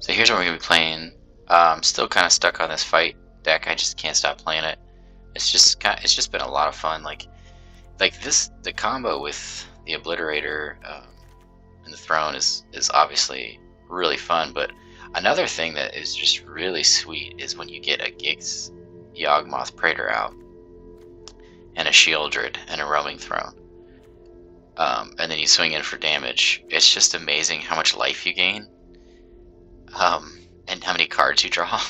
So here's what we're gonna be playing. Still kind of stuck on this fight deck. I just can't stop playing it. It's just been a lot of fun. Like the combo with the Obliterator and the Throne is obviously really fun. But another thing that is just really sweet is when you get a Gix Yawgmoth Praetor out and a Sheoldred and a Roaming Throne. And then you swing in for damage. It's just amazing how much life you gain. And how many cards you draw.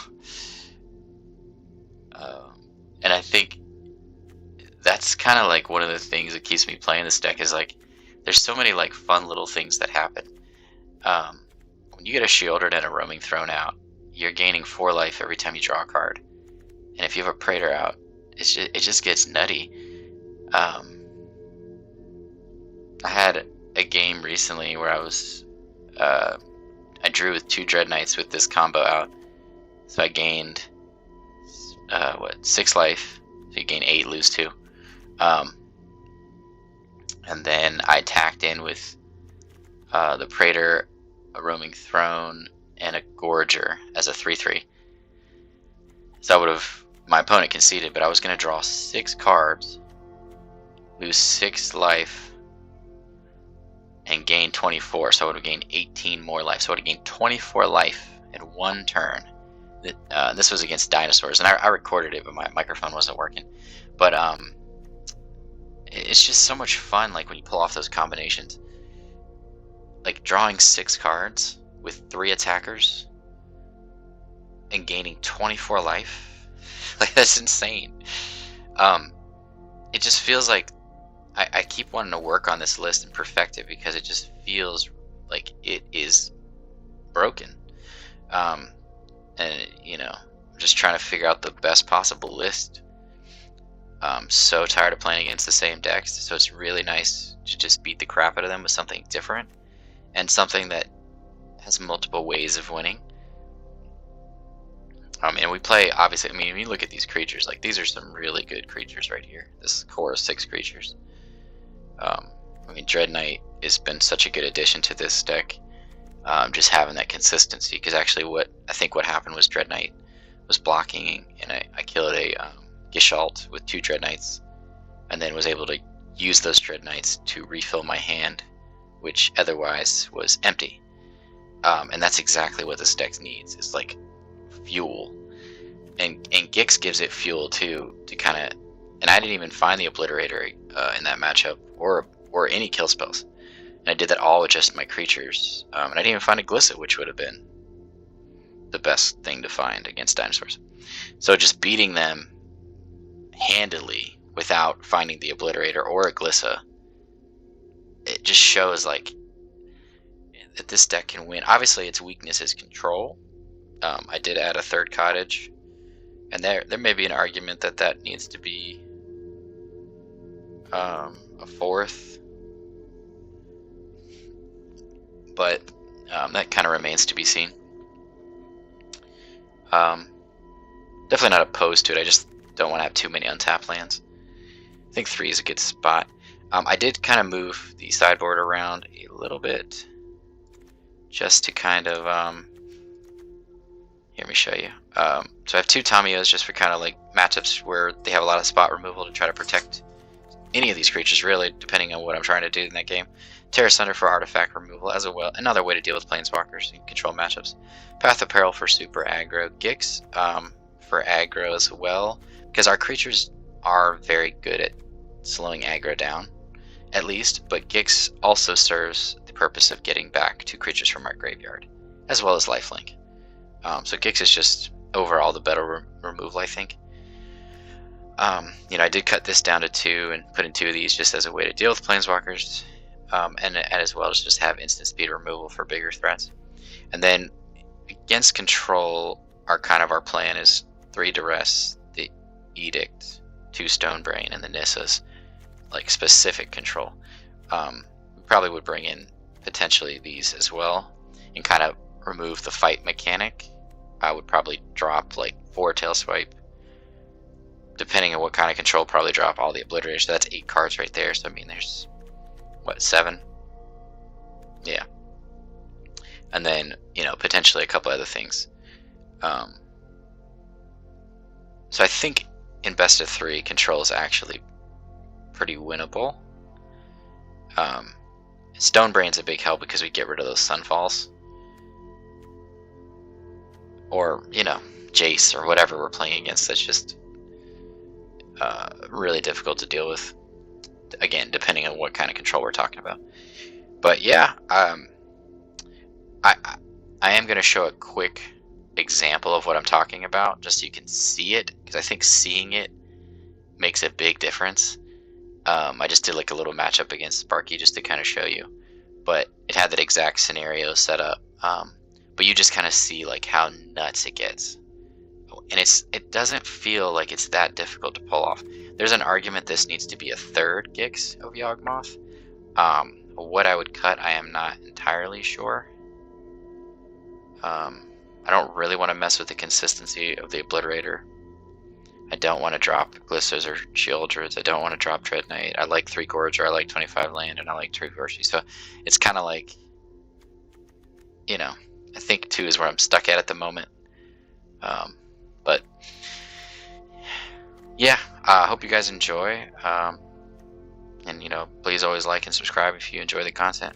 And I think that's kind of like one of the things that keeps me playing this deck is like there's so many like fun little things that happen. When you get a Sheoldred and a Roaming Throne out, you're gaining 4 life every time you draw a card. And if you have a Praetor out, it just gets nutty. I had a game recently where I drew with 2 Dreadknights with this combo out. So I gained 6 life. So you gain 8, lose 2. And then I tacked in with the Praetor, a Roaming Throne, and a Gorger as a 3/3. So my opponent conceded, but I was going to draw 6 cards, lose 6 life, and gain 24. So I would have gained 18 more life. So I would have gained 24 life in 1 turn. This was against dinosaurs, and I recorded it, but my microphone wasn't working. But it's just so much fun, like when you pull off those combinations. Like drawing 6 cards with 3 attackers and gaining 24 life. Like that's insane. It just feels like I keep wanting to work on this list and perfect it because it just feels like it is broken. And I'm just trying to figure out the best possible list. I'm so tired of playing against the same decks, so it's really nice to just beat the crap out of them with something different and something that has multiple ways of winning. And we play, obviously, when you look at these creatures, like these are some really good creatures right here. This core of 6 creatures. Dreadknight has been such a good addition to this deck. Just having that consistency, because actually what happened was Dreadknight was blocking, and I killed a Gishalt with 2 Dreadknights, and then was able to use those Dreadknights to refill my hand, which otherwise was empty. And that's exactly what this deck needs. It's like fuel, and Gix gives it fuel too, to kind of. And I didn't even find the Obliterator in that matchup, or any kill spells. And I did that all with just my creatures. And I didn't even find a Glissa, which would have been the best thing to find against dinosaurs. So just beating them handily without finding the Obliterator or a Glissa, it just shows like that this deck can win. Obviously, its weakness is control. I did add a 3rd cottage, and there may be an argument that needs to be a 4th, but that kind of remains to be seen. Definitely not opposed to it. I just don't want to have too many untapped lands. I think 3 is a good spot. I did kind of move the sideboard around a little bit just to kind of here, let me show you. So I have 2 Tamios just for kind of like matchups where they have a lot of spot removal to try to protect any of these creatures, really, depending on what I'm trying to do in that game. Tear Asunder for artifact removal as well. Another way to deal with planeswalkers and control matchups. Path of Peril for super aggro. Gix for aggro as well, because our creatures are very good at slowing aggro down, at least, but Gix also serves the purpose of getting back 2 creatures from our graveyard, as well as lifelink. So Gix is just overall the better removal, I think. I did cut this down to 2 and put in 2 of these just as a way to deal with planeswalkers, and as well as just have instant speed removal for bigger threats. And then against control, our plan is 3 Duress, the Edict, 2 Stonebrain, and the Nissas, like specific control. We probably would bring in potentially these as well and kind of remove the fight mechanic. I would probably drop like 4 Tailswipe. Depending on what kind of control, probably drop all the Obliterators. So that's 8 cards right there. So I mean, there's what, 7? Yeah. and then, you know, potentially a couple other things. So I think in best of 3, control is actually pretty winnable. Stonebrain's a big help because we get rid of those Sunfalls. Or, you know, Jace or whatever we're playing against that's just really difficult to deal with. Again, depending on what kind of control we're talking about. But yeah, I am going to show a quick example of what I'm talking about, just so you can see it, because I think seeing it makes a big difference. I just did like a little matchup against Sparky just to kind of show you, but it had that exact scenario set up. But you just kind of see like how nuts it gets, and it doesn't feel like it's that difficult to pull off. There's an argument this needs to be a 3rd Gix of Yawgmoth. What I would cut, I am not entirely sure. I don't really want to mess with the consistency of the Obliterator. I don't want to drop Glissas or Sheoldreds. I don't want to drop Dreadknight. I like 3 Gorger, I like 25 land, and I like 2 Vorshi. So it's kind of like, you know, I think 2 is where I'm stuck at the moment. But yeah, I hope you guys enjoy. And, you know, please always like and subscribe if you enjoy the content.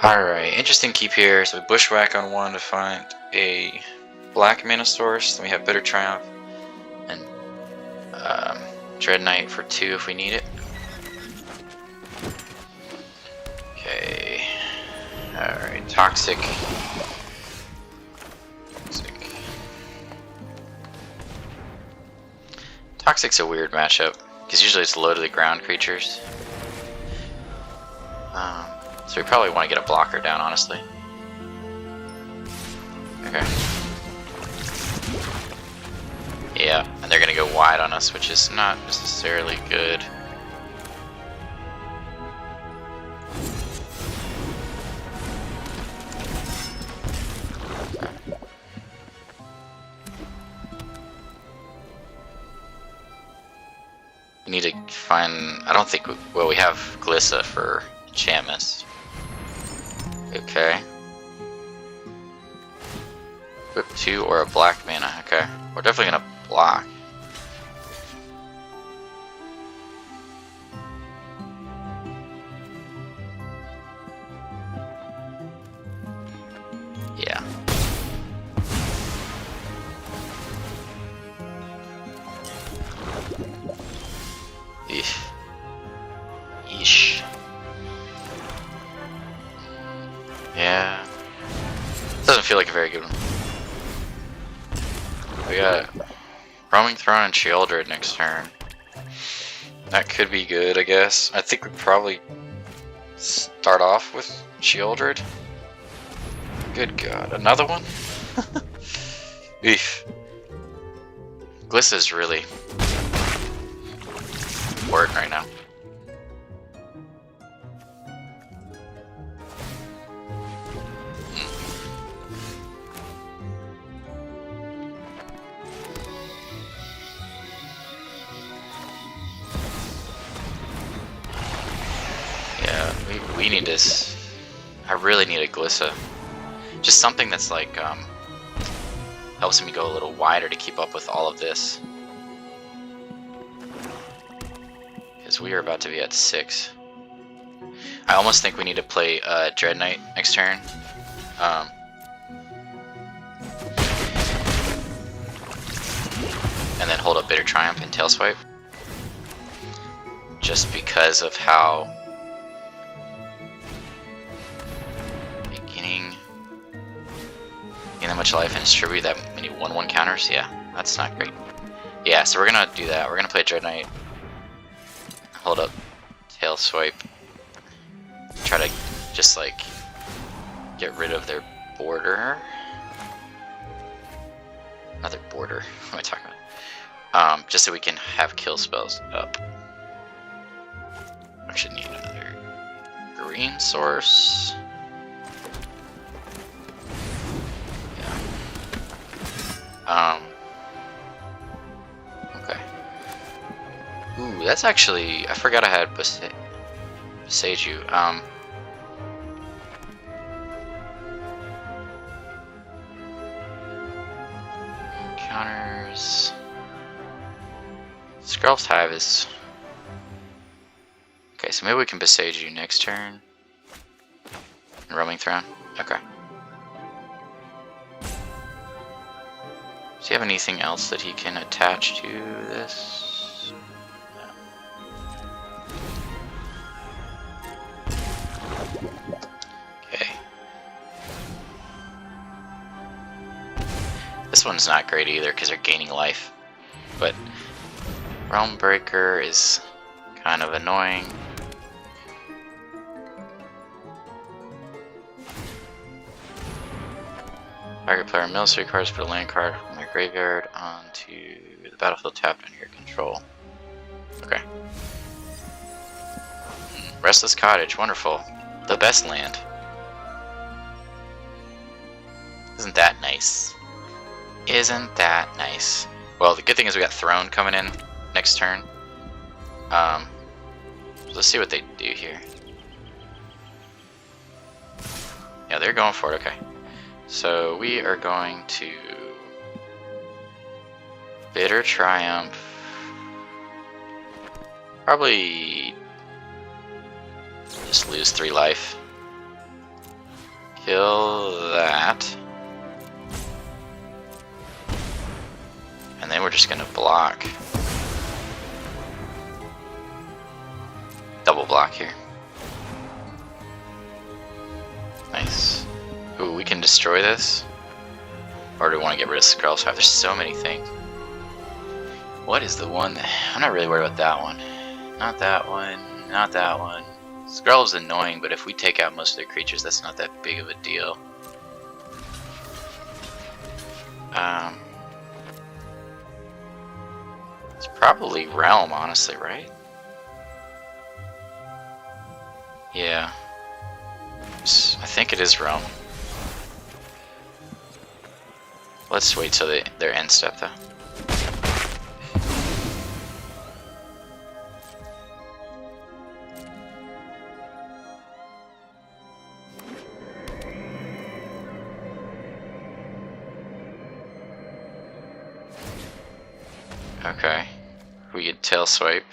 Alright, interesting keep here. So we Bushwhack on 1 to find a black mana source. Then we have Bitter Triumph and Dreadknight for 2 if we need it. Okay. Alright, Toxic. Toxic's a weird matchup, because usually it's low to the ground creatures. So we probably want to get a blocker down, honestly. Okay. Yeah, and they're going to go wide on us, which is not necessarily good. We need to find... I don't think... Well, we have Glissa for Chamis. Okay. Whip 2 or a black mana. Okay. We're definitely gonna block. Yeah. Yeesh. Yeah. Doesn't feel like a very good one. We got Roaming Throne and Sheoldred next turn. That could be good, I guess. I think we'd probably start off with Sheoldred. Good God, another one? Eef. Glissa's really important right now. We need this. I really need a Glissa. Just something that's like helps me go a little wider to keep up with all of this. Because we are about to be at 6. I almost think we need to play Dreadknight next turn. And then hold up Bitter Triumph and Tail Swipe. Just because of how that much life and distribute that many 1/1 counters. Yeah, that's not great. Yeah, so we're gonna do that. We're gonna play Dreadknight. Hold up Tail Swipe. Try to just like get rid of their border. Another border. What am I talking about? Just so we can have kill spells up. I should need another green source. Okay. Ooh, that's actually... I forgot I had Boseiju. Counters... Skrelf's Hive is... Okay, so maybe we can Boseiju next turn. Roaming Throne? Okay. Does he have anything else that he can attach to this? Okay. This one's not great either because they're gaining life. But Realm Breaker is kind of annoying. Target player mills 3 cards, put a land card from their graveyard onto the battlefield tapped under your control. Okay. Restless Cottage, wonderful. The best land. Isn't that nice? Isn't that nice? Well, the good thing is we got Throne coming in next turn. So let's see what they do here. Yeah, they're going for it, okay. So we are going to Bitter Triumph. Probably just lose 3 life. kill that. And then we're just gonna block. Double block here. Nice. Ooh, we can destroy this. Or do we want to get rid of Skrull's Hive? There's so many things. What is the one that... I'm not really worried about that one. Not that one. Not that one. Skrull's annoying, but if we take out most of their creatures, that's not that big of a deal. It's probably Realm, honestly, right? Yeah. I think it is Realm. Let's wait till their end step, though. Okay. We get tail swipe.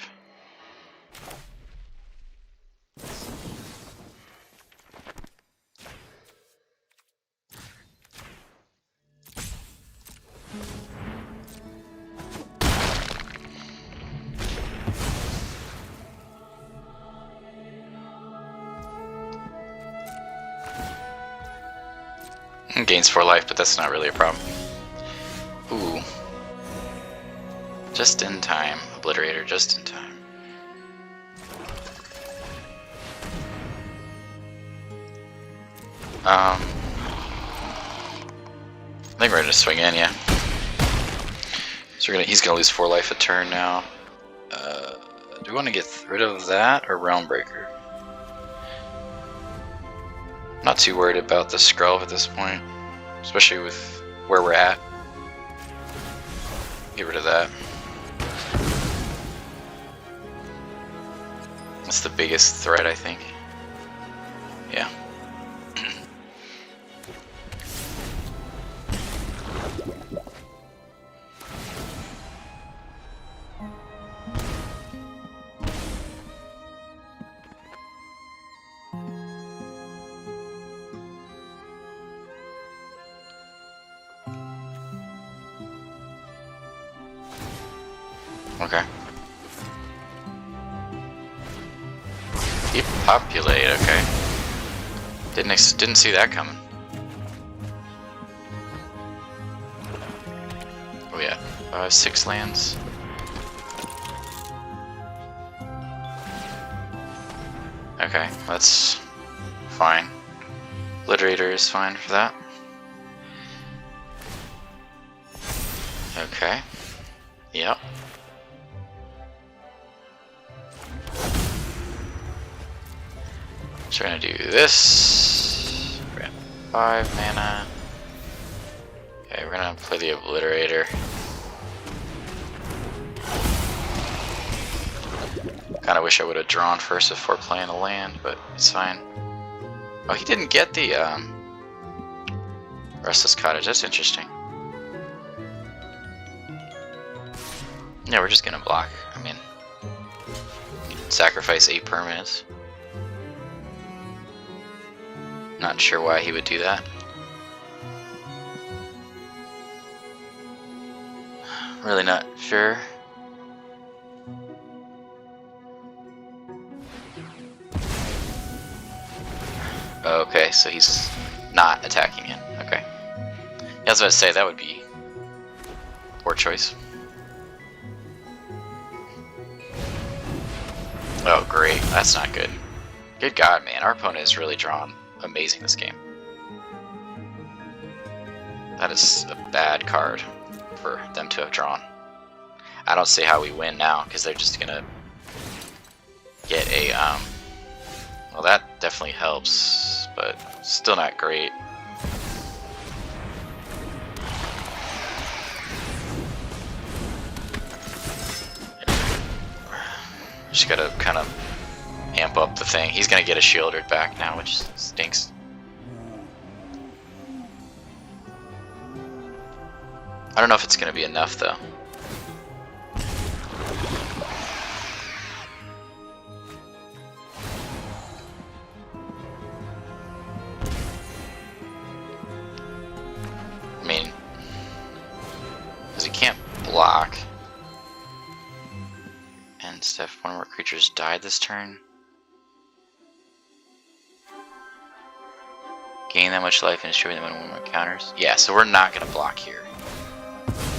Gains 4 life, but that's not really a problem. Ooh. Just in time. Obliterator, just in time. I think we're gonna swing in, yeah. So he's gonna lose 4 life a turn now. Do we want to get rid of that or Realm Breaker? Not too worried about the Skrull at this point, especially with where we're at. Get rid of that. That's the biggest threat, I think. Yeah. Okay. Depopulate, okay. Didn't see that coming. Oh yeah, 6 lands. Okay, that's fine. Obliterator is fine for that. Okay. Yep. So we're gonna do this. We're gonna 5 mana. Okay, we're gonna play the Obliterator. Kinda wish I would have drawn first before playing the land, but it's fine. Oh, he didn't get the Restless Cottage. That's interesting. Yeah, we're just gonna block. I mean, sacrifice 8 permanents. Not sure why he would do that. Really not sure. Okay, so he's not attacking it. Okay. Yeah, I was about to say that would be a poor choice. Oh great, that's not good. Good God, man, our opponent is really drawn amazing this game. That is a bad card for them to have drawn. I don't see how we win now, because they're just gonna get a, well that definitely helps, but still not great. Just gotta kind of amp up the thing. He's gonna get a Sheoldred back now, which stinks. I don't know if it's gonna be enough though. block. And if one more creatures died this turn. Gain that much life and distribute them in one more counters. Yeah, so we're not going to block here.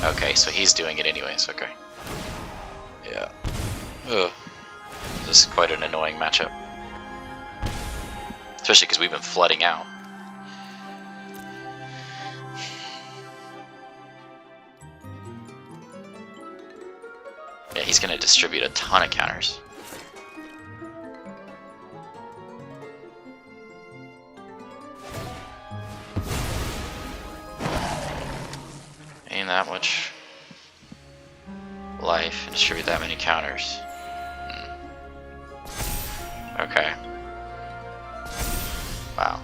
Okay, so he's doing it anyways, okay. Yeah. Ugh. This is quite an annoying matchup. Especially because we've been flooding out. Yeah, he's going to distribute a ton of counters. Ain't that much life and distribute that many counters. Okay. Wow.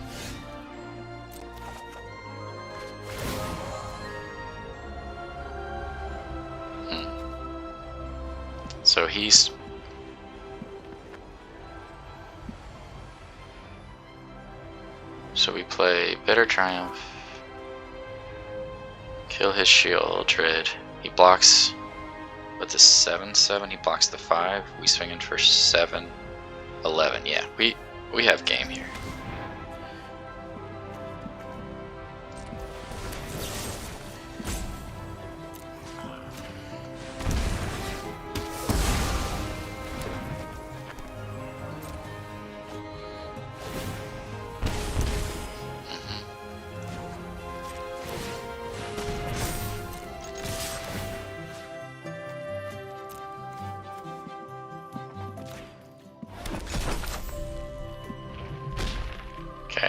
So he's... So we play Bitter Triumph. Kill his Sheoldred. He blocks with the 7/7. He blocks the 5. We swing in for 7/11. Yeah, we have game here.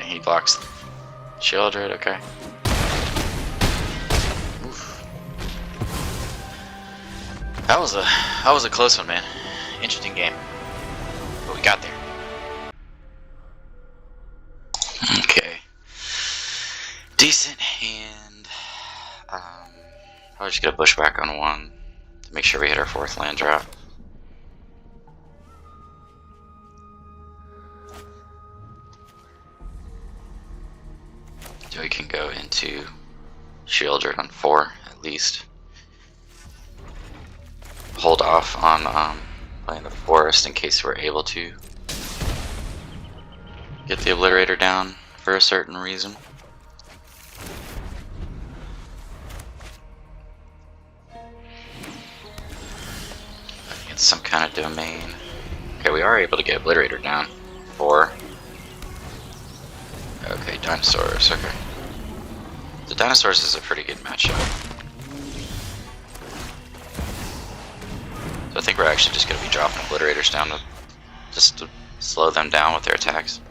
He blocks Sheoldred, okay. Oof. That was a close one, man. Interesting game. But we got there. Okay. Decent hand. I'll just get a Bushwhack on 1 to make sure we hit our 4th land drop. So we can go into Sheoldred on 4 at least. Hold off on playing the forest in case we're able to get the Obliterator down for a certain reason. I think it's some kind of domain. Okay, we are able to get Obliterator down. 4. Okay, Dinosaurs, okay. The Dinosaurs is a pretty good matchup. So I think we're actually just going to be dropping Obliterators down to just to slow them down with their attacks.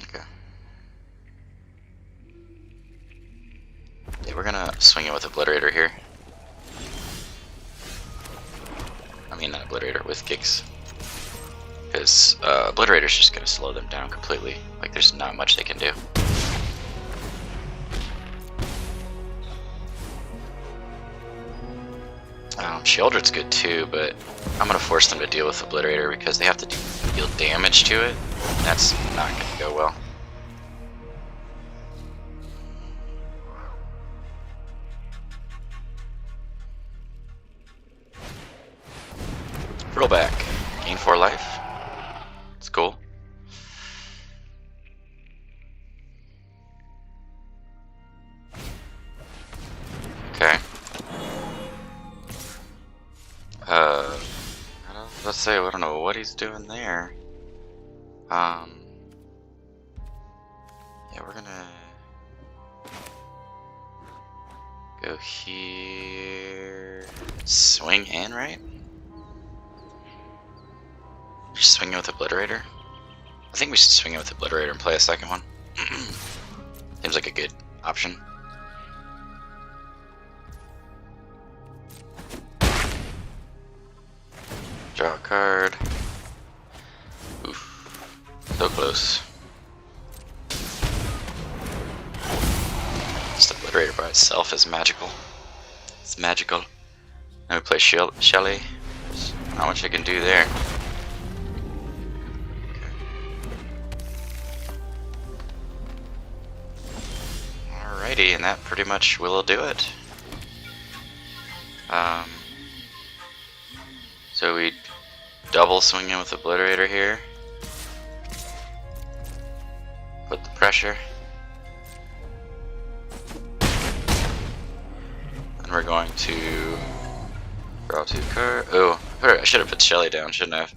Okay. Yeah, we're going to swing it with Obliterator here. I mean, not Obliterator, with Kicks. Because Obliterator's just going to slow them down completely. Like, there's not much they can do. Sheoldred's good too, but I'm going to force them to deal with Obliterator because they have to deal damage to it. That's not going to go well. Roll back. Gain 4 life. It's cool. Okay. Let's say I don't know what he's doing there. Yeah, we're gonna go here. Swing in, right? Just swing it with Obliterator. I think we should swing it with Obliterator and play a second one. Seems like a good option. Draw a card. Oof. So close. Just Obliterator by itself is magical. It's magical. Now we play Shelly. There's not much I can do there. Alrighty, and that pretty much will do it. So we double swing in with Obliterator here. Put the pressure. And we're going to draw 2 cards. Oh, I should have put Shelly down, shouldn't I have?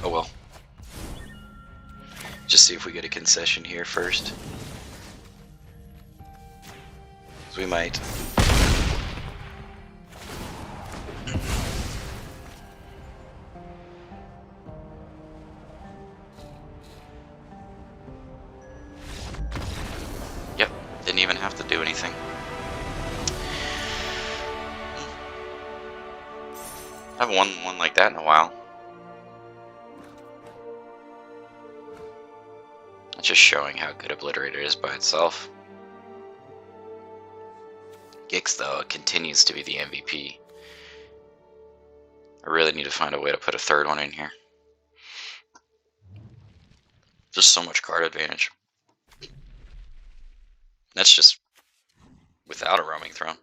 Oh well. Just see if we get a concession here first. Because we might. Yep, didn't even have to do anything. I haven't won one like that in a while. It's just showing how good Obliterator is by itself. Gix, though, continues to be the MVP. I really need to find a way to put a third one in here. Just so much card advantage. That's just without a roaming throne.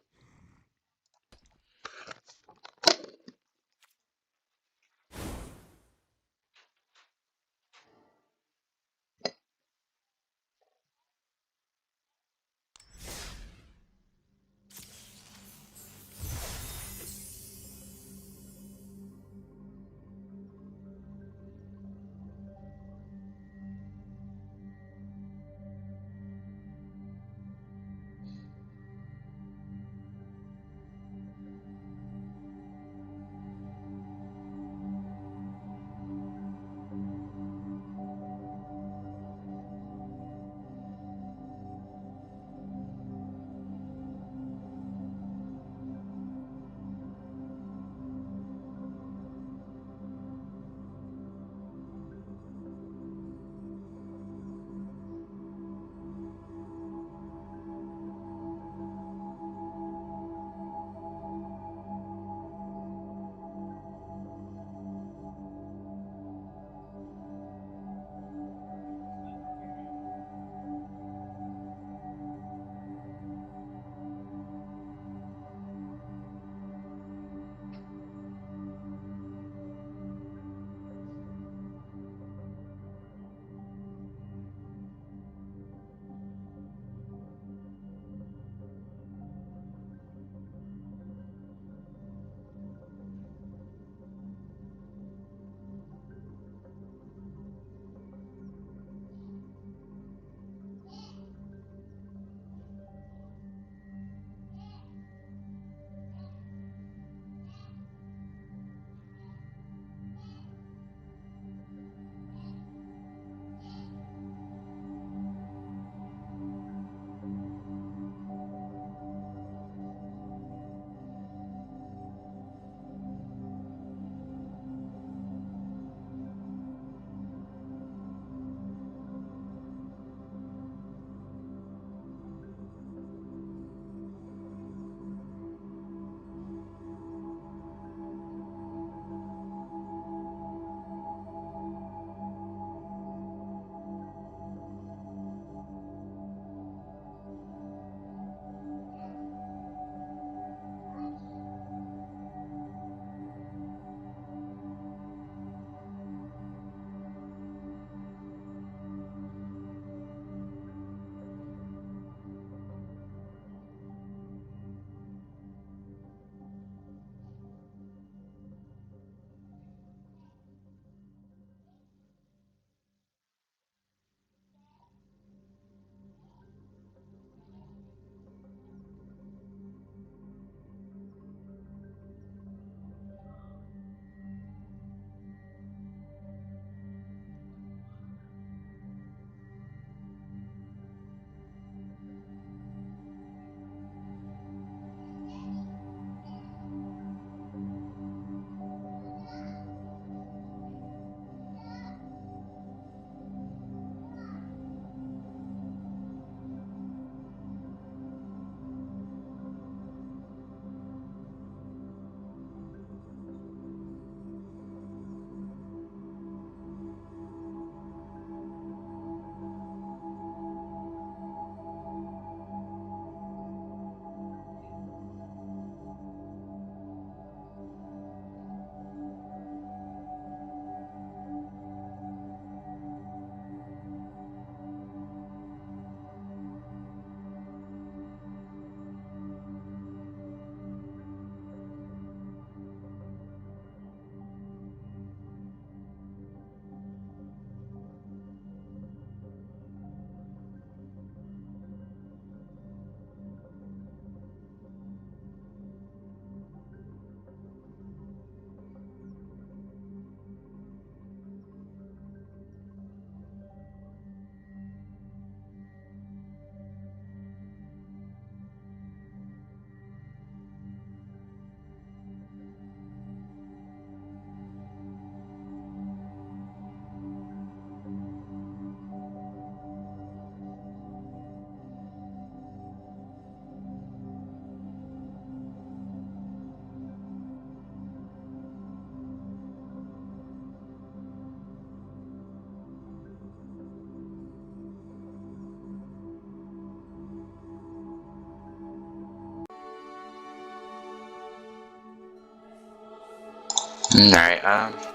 Alright,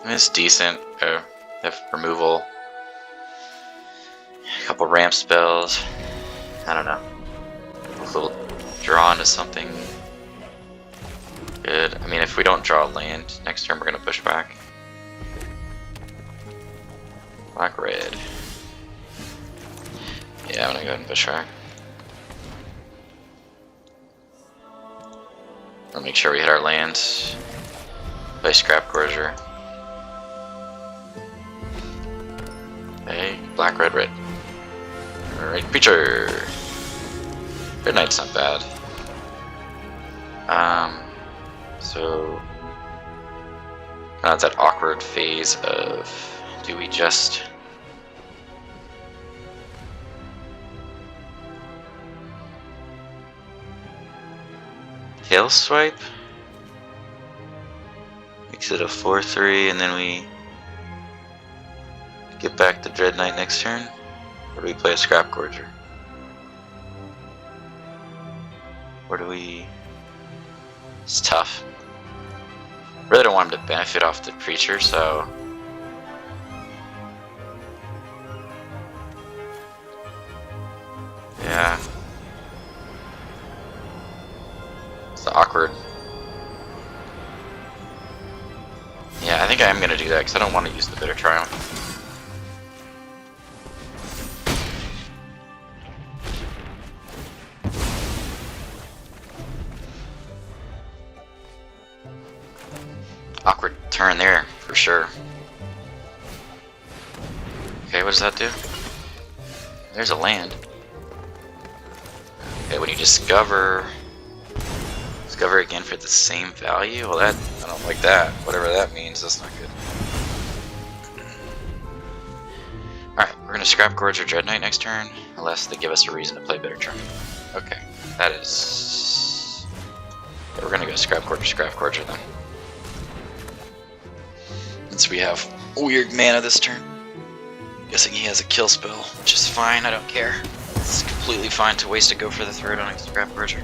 it's decent. Have removal. A couple ramp spells. I don't know. A little draw into something good. I mean, if we don't draw land, next turn we're gonna Bushwhack. Black, red. Yeah, I'm gonna go ahead and Bushwhack. We'll make sure we hit our lands. Play Scrapgorger. Okay, black, red, red. Alright, creature! Dreadknight's not bad. So kind of that awkward phase of, do we just tail swipe? Makes it a 4/3 and then we get back to Dreadknight next turn? Or do we play a Scrapgorger? Or do we... It's tough. Really don't want him to benefit off the creature, so... Yeah. It's awkward. Yeah, I think I am going to do that because I don't want to use the Bitter Triumph. Awkward turn there, for sure. Okay, what does that do? There's a land. Okay, when you discover again for the same value? Well, that, I don't like that. Whatever that means, that's not good. Alright, we're gonna Scrapgorger Dreadknight next turn, unless they give us a reason to play Bitter Triumph. Okay, that is... Yeah, we're gonna go Scrapgorger then. Since we have weird mana this turn. Guessing he has a kill spell, which is fine, I don't care. It's completely fine to waste a Go for the Throat on a Scrapgorger.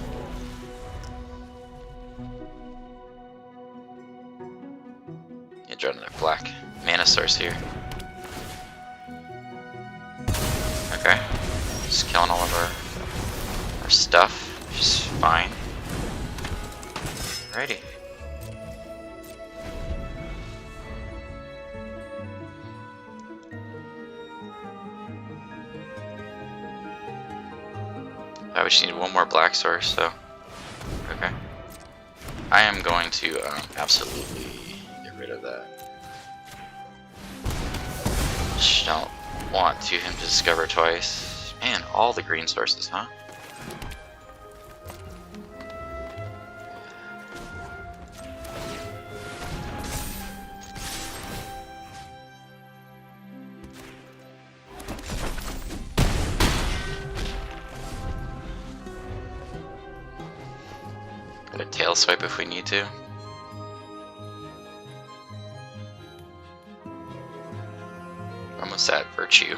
Yeah, draw another black mana source here. Okay. Just killing all of our stuff, which is fine. Alrighty. I just need one more black source, so okay. I am going to absolutely get rid of that. Just don't want him to discover twice. Man, all the green sources, huh? Got a tail swipe if we need to. Almost at Virtue,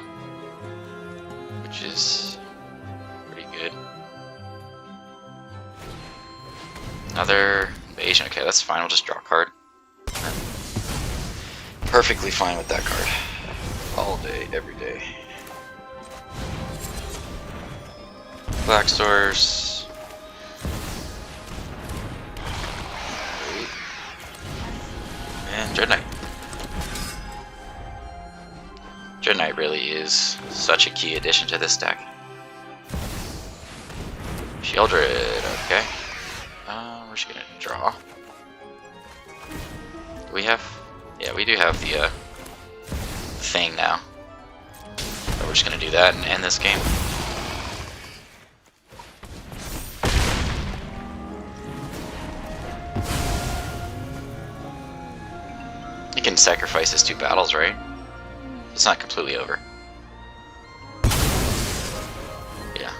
which is pretty good. Another invasion. Okay, that's fine. We'll just draw a card. Perfectly fine with that card. All day, every day. Black source. And Dreadknight. Dreadknight really is such a key addition to this deck. Sheoldred, okay. We're just gonna draw. Do we have? Yeah, we do have the thing now. So we're just gonna do that and end this game. You can sacrifice his 2 battles, right? It's not completely over. Yeah.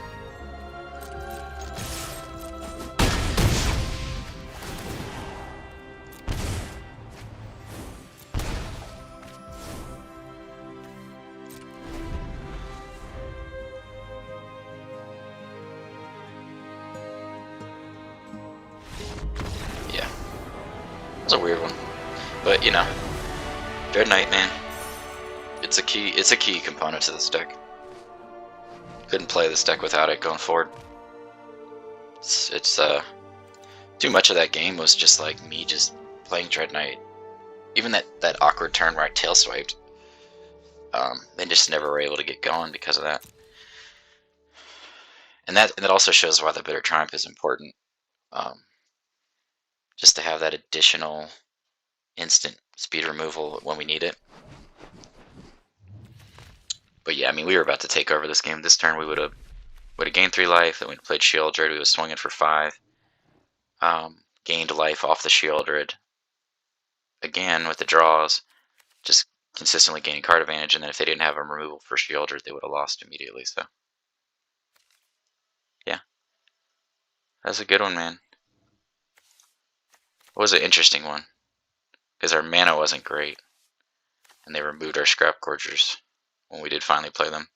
Yeah. It's a weird one. But you know, Dreadknight, man, it's a key component to this deck. Couldn't play this deck without it going forward. It's too much of that game was just like me just playing Dreadknight. Even that awkward turn where I tail swiped, they just never were able to get going because of that. And that also shows why the Bitter Triumph is important. Just to have that additional instant speed removal when we need it. But yeah, I mean, we were about to take over this game. This turn we would have gained 3 life, then we'd played Sheoldred, we would have swung in for 5. Gained life off the Sheoldred. Again, with the draws, just consistently gaining card advantage, and then if they didn't have a removal for Sheoldred, they would have lost immediately, so. Yeah. That's a good one, man. It was an interesting one, because our mana wasn't great, and they removed our Scrapgorgers when we did finally play them.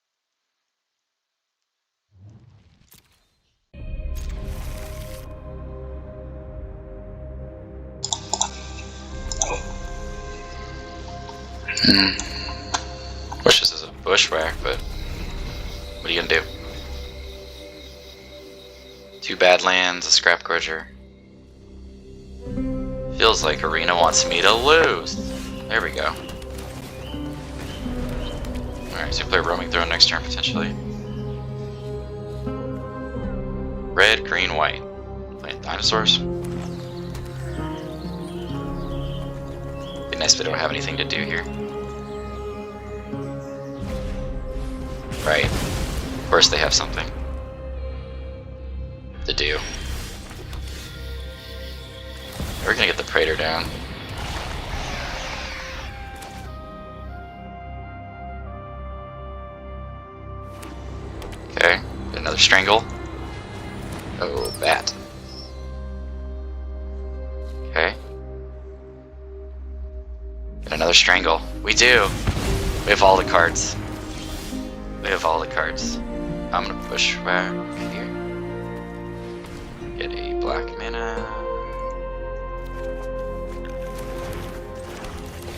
Wish this is a Bushwhack, but what are you gonna do? 2 bad lands, a Scrapgorger. Feels like Arena wants me to lose. There we go. Alright, so we play Roaming Throne next turn potentially. Red, green, white. Playing dinosaurs. Be nice if they don't have anything to do here. Right. Of course they have something to do. We're gonna get the Praetor down. Okay, get another Strangle. Oh, Bat. Okay. Get another Strangle. We do! We have all the cards. We have all the cards. I'm gonna Bushwhack here. Get a black mana.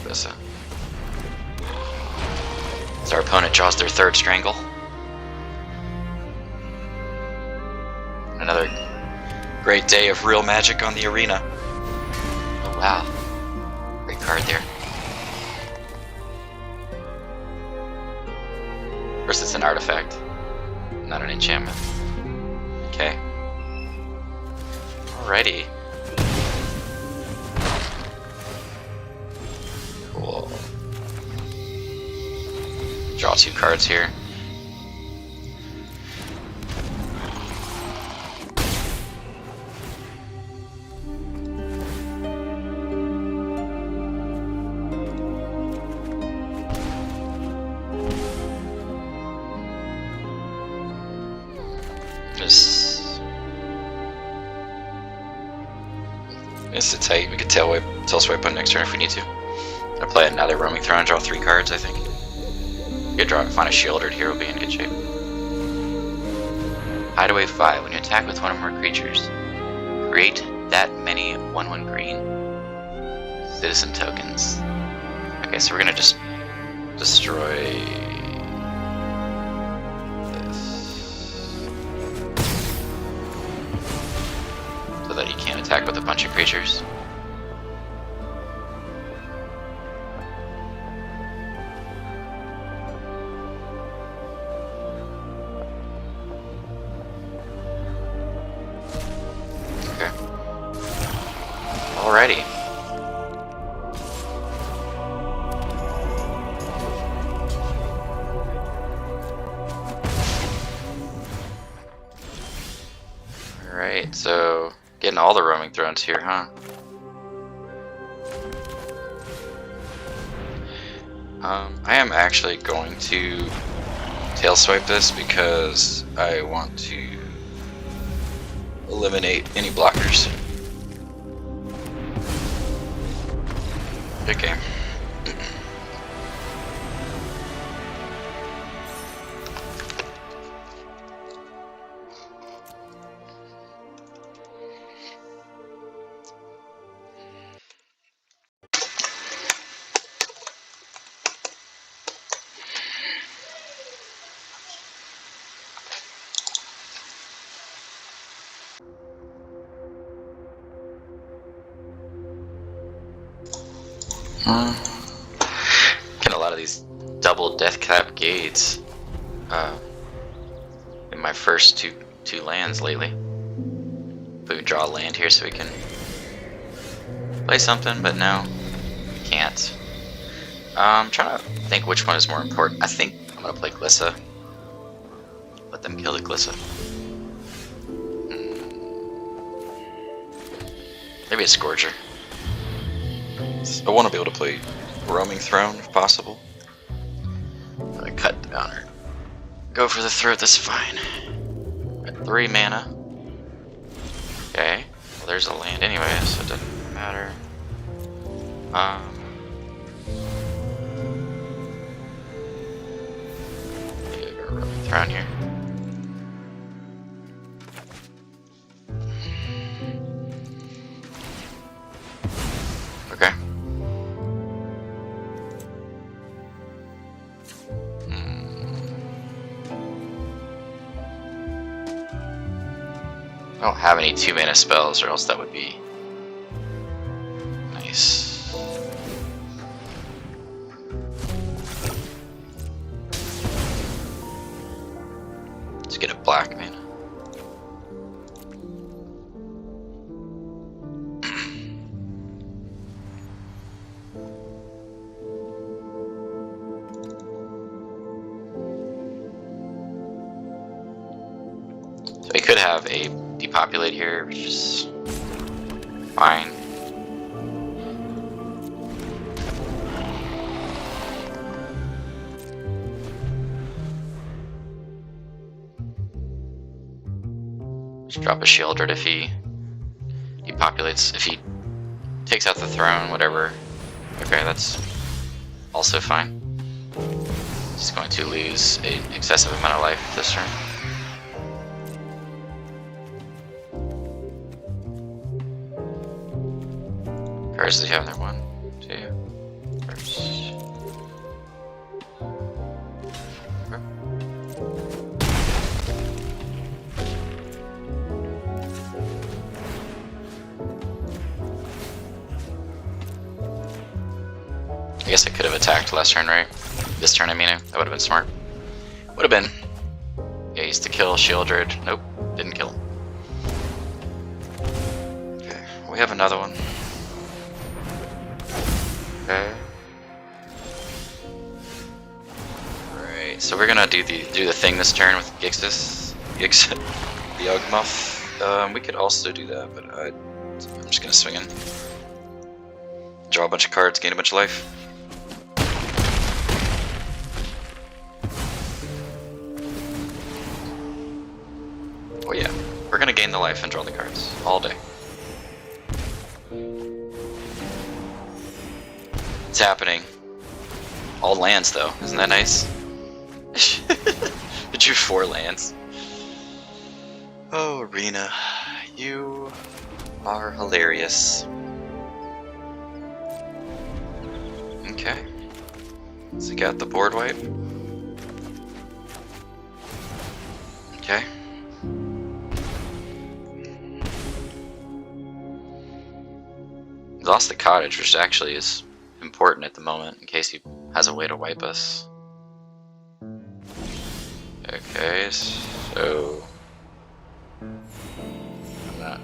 Glissa. So our opponent draws their 3rd Strangle. Another great day of real magic on the arena. Oh wow. Great card there. First, it's an artifact, not an enchantment. Okay. Alrighty. Cool. Draw 2 cards here. It's a tight. We could tail swipe on next turn if we need to. I'll play another Roaming Throne, draw 3 cards, I think. We could find a Sheoldred here, we'll be in good shape. Hideaway 5. When you attack with one or more creatures, create that many 1/1 green citizen tokens. Okay, so we're gonna just destroy so that he can't attack with a bunch of creatures. Okay. Alrighty. Alright, so getting all the Roaming Thrones here, huh? I am actually going to tail swipe this because I want to eliminate any blockers. Good game. Getting a lot of these double Deathcap Glades in my first two lands lately. If we can draw a land here so we can play something, but no, can't. I'm trying to think which one is more important. I think I'm gonna play Glissa. Let them kill the Glissa. Maybe a Scourger. I want to be able to play Roaming Throne if possible. I'm gonna cut down or go for the throat, that's fine. Got 3 mana. Okay, well there's a land anyway, so it doesn't matter. Roaming Throne here. Okay. I don't have any 2-mana spells, or else that would be nice. Let's get a black mana. So we could have a depopulate here, which is fine. Just drop a Sheoldred if he depopulates, if he takes out the throne, whatever. Okay, that's also fine. He's going to lose an excessive amount of life this turn. Cards does he have there? 1, 2, first. Okay. I guess I could have attacked last turn, right? This turn, I mean, that would have been smart. Would have been. Yeah, he used to kill Sheoldred. Nope, didn't kill him. Okay, we have another one. Okay. Alright, so we're gonna do the thing this turn with Gixis, the Yawgmoth. We could also do that, but I'm just gonna swing in. Draw a bunch of cards, gain a bunch of life. Oh yeah, we're gonna gain the life and draw the cards all day. It's happening. All lands though, isn't that nice? I drew 4 lands. Oh, Arena, you are hilarious. Okay, so we got the board wipe. Okay. We lost the cottage, which actually is important at the moment in case he has a way to wipe us. Okay, so I'm not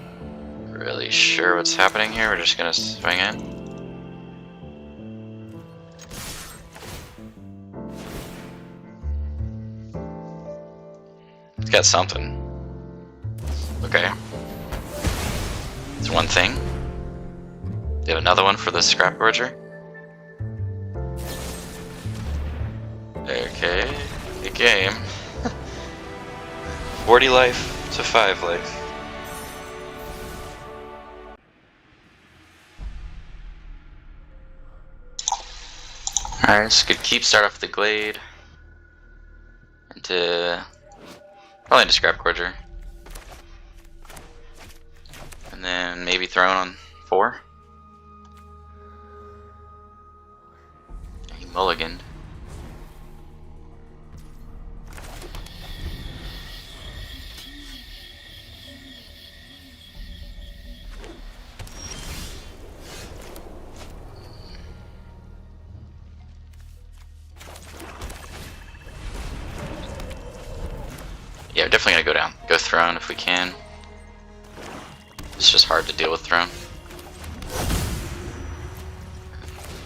really sure what's happening here. We're just gonna swing in. It's got something. Okay. It's one thing. Do you have another one for the Scrapgorger? Okay, good game. 40 life to 5 life. Alright, so good keep, start off with the Glade. Into probably into Scrapgorger. And then maybe Throne on 4. He mulliganed. Yeah, we're definitely gonna go Throne if we can. It's just hard to deal with Throne.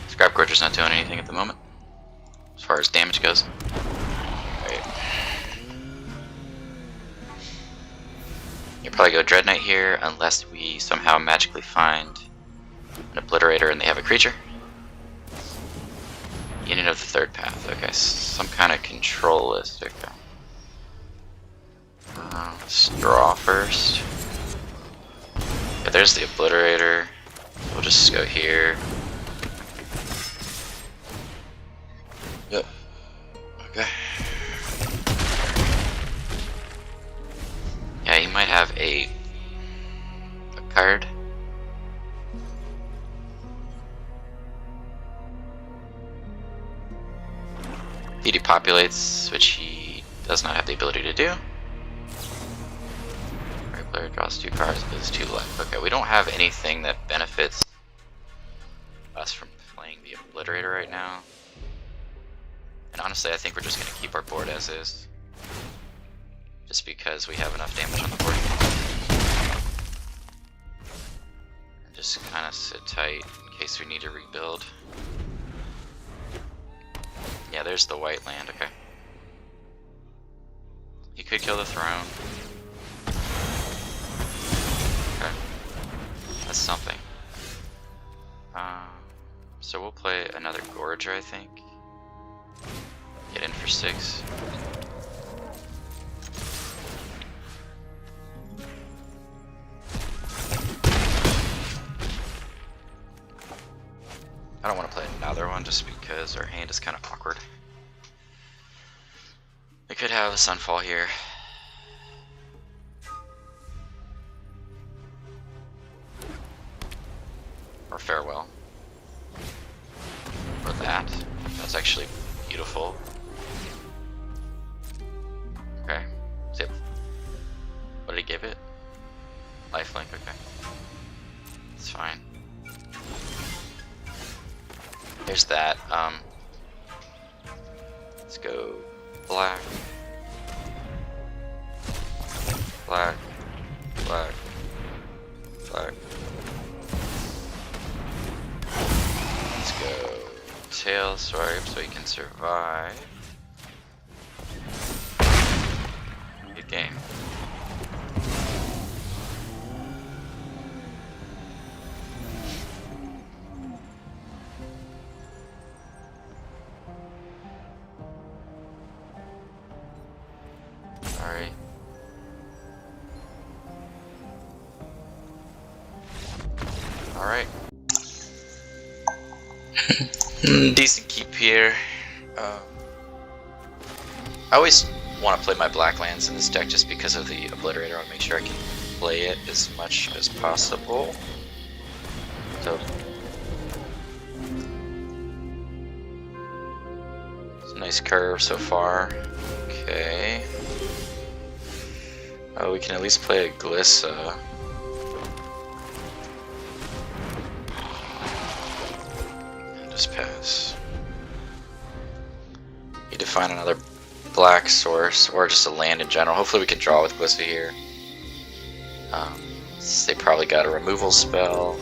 Scrapgorger's not doing anything at the moment, as far as damage goes. Right. You'll probably go Dreadknight here, unless we somehow magically find an Obliterator and they have a creature. Union of the third path, okay, some kind of control list, okay. Let's draw first. Yeah, there's the Obliterator. We'll just go here. Yep. Okay. Yeah, he might have a card. He depopulates, which he does not have the ability to do. Right player draws 2 cards, loses 2 life. Okay, we don't have anything that benefits us from playing the Obliterator right now. And honestly, I think we're just going to keep our board as is. Just because we have enough damage on the board. And just kind of sit tight in case we need to rebuild. Yeah, there's the white land, okay. He could kill the Throne. Okay. That's something. So we'll play another Gorger, I think. Get in for 6. I don't want to play another one just because our hand is kind of awkward. We could have a Sunfall here. Or Farewell. Or that. That's actually beautiful. Okay. Zip. What did he give it? Lifelink, okay. It's fine. There's that. Let's go black. Black. Black. Black. Let's go tail swipe so he can survive. Good game. Alright. Alright. Decent keep here. I always want to play my black lands in this deck just because of the Obliterator. I want to make sure I can play it as much as possible. So it's a nice curve so far. Okay. Oh, we can at least play a Glissa. And just pass. Need to find another black source, or just a land in general. Hopefully we can draw with Glissa here. They probably got a removal spell.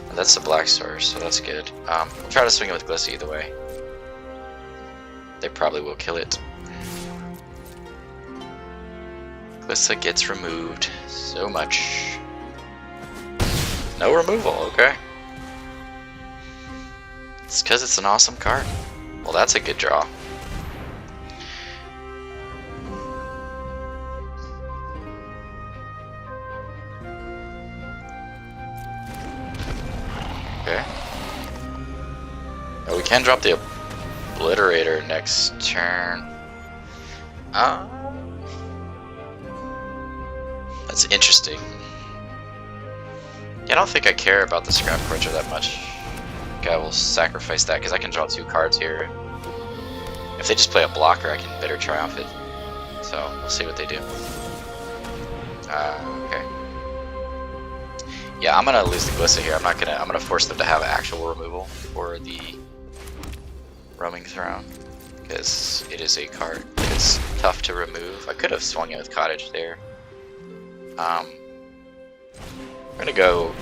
And that's the black source, so that's good. We'll try to swing it with Glissa either way. They probably will kill it. Glissa gets removed. So much. No removal, okay. It's because it's an awesome card. Well, that's a good draw. Okay. Oh, we can drop the Obliterator next turn. That's interesting. Yeah, I don't think I care about the Scrapgorger that much. I think I will sacrifice that because I can draw 2 cards here. If they just play a blocker, I can Bitter Triumph it. So we'll see what they do. Okay. Yeah, I'm gonna lose the Glissa here. I'm gonna force them to have actual removal for the Roaming Throne because it is a card. It it's tough to remove. I could have swung in with Cottage there. We're gonna go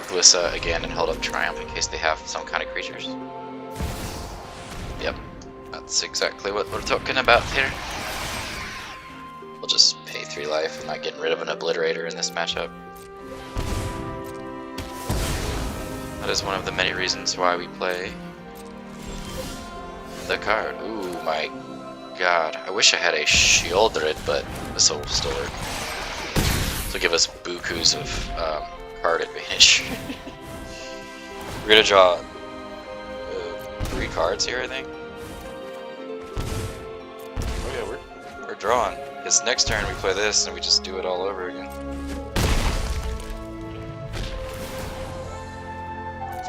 Glissa again and hold up Triumph in case they have some kind of creatures. Yep, that's exactly what we're talking about here. We'll just pay 3 life. I'm not getting rid of an Obliterator in this matchup. That is one of the many reasons why we play the card. Ooh my god. I wish I had a Sheoldred, but this will still work. This will give us bukus of card advantage. We're gonna draw 3 cards here, I think. Oh yeah, we're drawing. Because next turn we play this and we just do it all over again.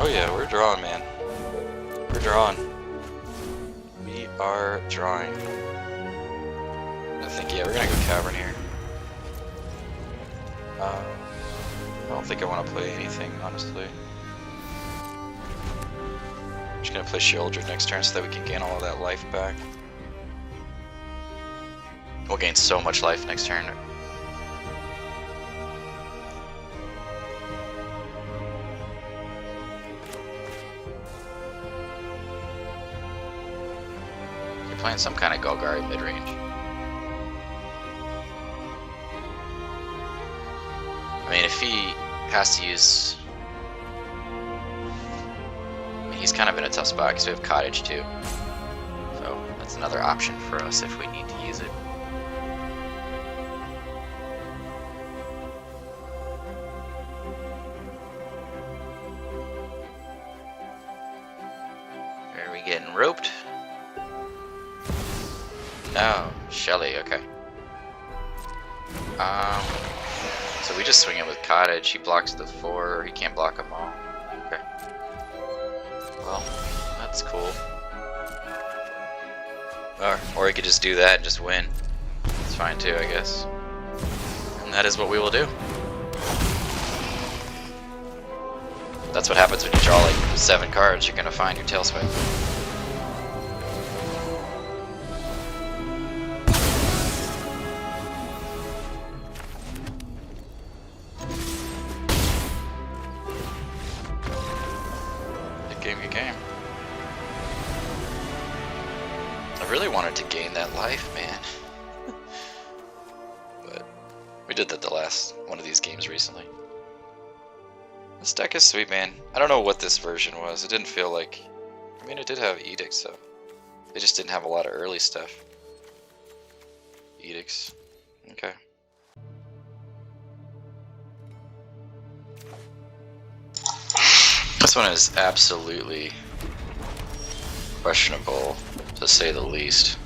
Oh yeah, we're drawing, man. We're drawing. We are drawing. I think, yeah, we're gonna go Cavern here. I don't think I want to play anything, honestly. I'm just gonna play Sheoldred next turn so that we can gain all of that life back. We'll gain so much life next turn. You're playing some kind of Golgari midrange. I mean, if he has to use... I mean, he's kind of in a tough spot because we have Cottage too. So that's another option for us if we need to use it. Are we getting roped? No, Shelly, okay. So we just swing it with Cottage. He blocks the 4, he can't block them all. Okay. Well, that's cool. Or he could just do that and just win. It's fine too, I guess. And that is what we will do. That's what happens when you draw like 7 cards, you're gonna find your tail swipe. Good game. I really wanted to gain that life, man. But we did that the last one of these games recently. This deck is sweet, man. I don't know what this version was. It didn't feel like... I mean, it did have Edicts, so... They just didn't have a lot of early stuff. Edicts. Okay. This one is absolutely questionable, to say the least.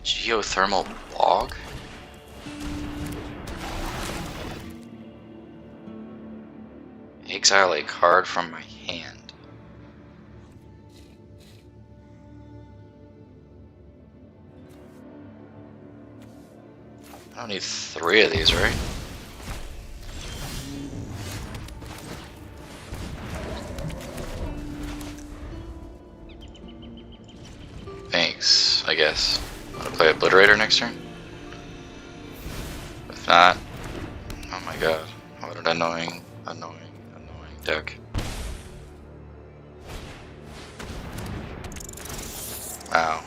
Geothermal Bog? Exile a card from my hand. I don't need 3 of these, right? Thanks, I guess. Want to play Obliterator next turn? If not, oh my god, what an annoying deck. Wow.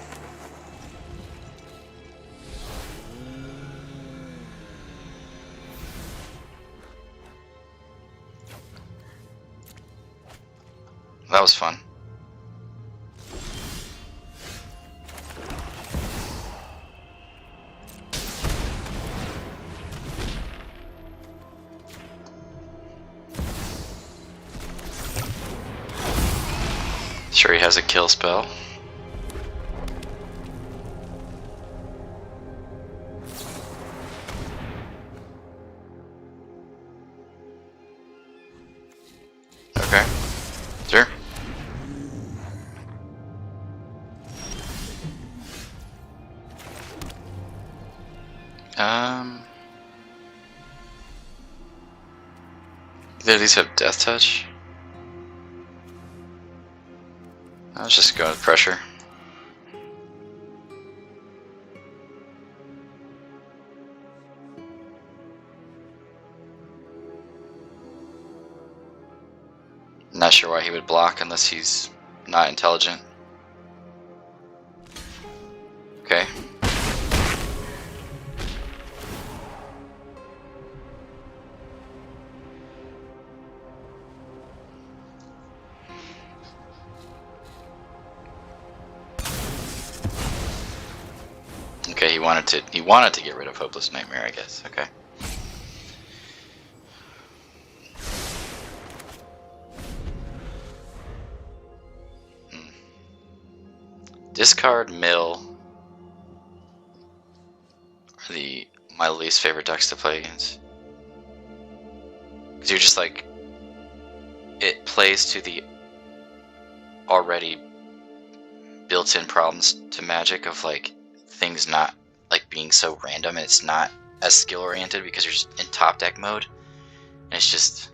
That was fun. Sure, he has a kill spell. Okay, sure. Either of these have Death Touch. Let's just go with pressure. sure why he would block unless he's not intelligent. Okay. Okay, he wanted to get rid of Hopeless Nightmare, I guess. Okay. Discard, mill are my least favorite decks to play against. Because you're just like, it plays to the already built-in problems to Magic of like things not like being so random, and it's not as skill oriented because you're just in top deck mode, and it just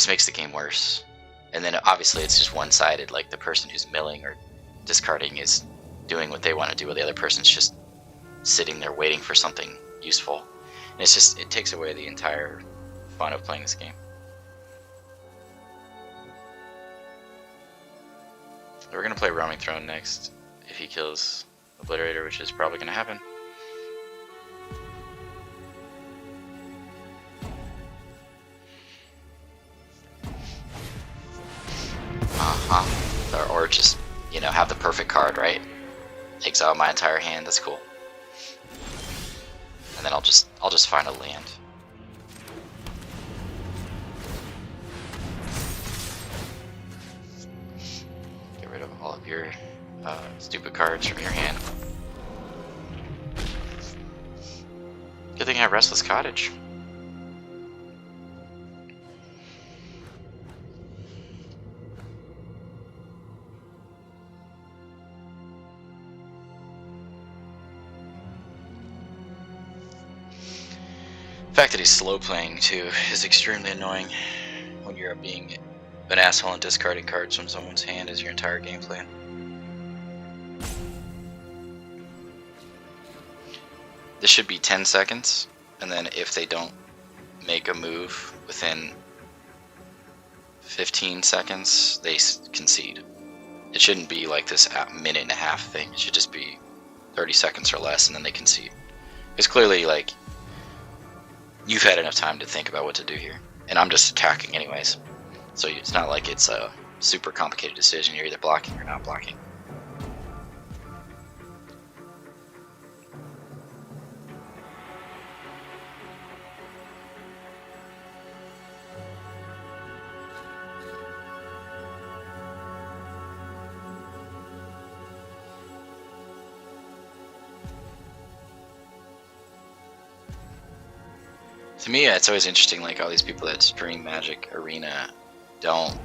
makes the game worse. And then obviously it's just one-sided, like the person who's milling or discarding is doing what they want to do, while the other person's just sitting there waiting for something useful. And it's just, it takes away the entire fun of playing this game. We're gonna play Roaming Throne next if he kills Obliterator, which is probably gonna happen. Or just, you know, have the perfect card, right? Exile my entire hand, that's cool. And then I'll just find a land. Get rid of all of your stupid cards from your hand. Good thing I have Restless Cottage. The fact that he's slow playing too is extremely annoying when you're being an asshole and discarding cards from someone's hand as your entire game plan. This should be 10 seconds, and then if they don't make a move within 15 seconds, they concede. It shouldn't be like this minute and a half thing. It should just be 30 seconds or less, and then they concede. It's clearly like, you've had enough time to think about what to do here. And I'm just attacking anyways. So it's not like it's a super complicated decision. You're either blocking or not blocking. To me, it's always interesting, like all these people that stream Magic Arena don't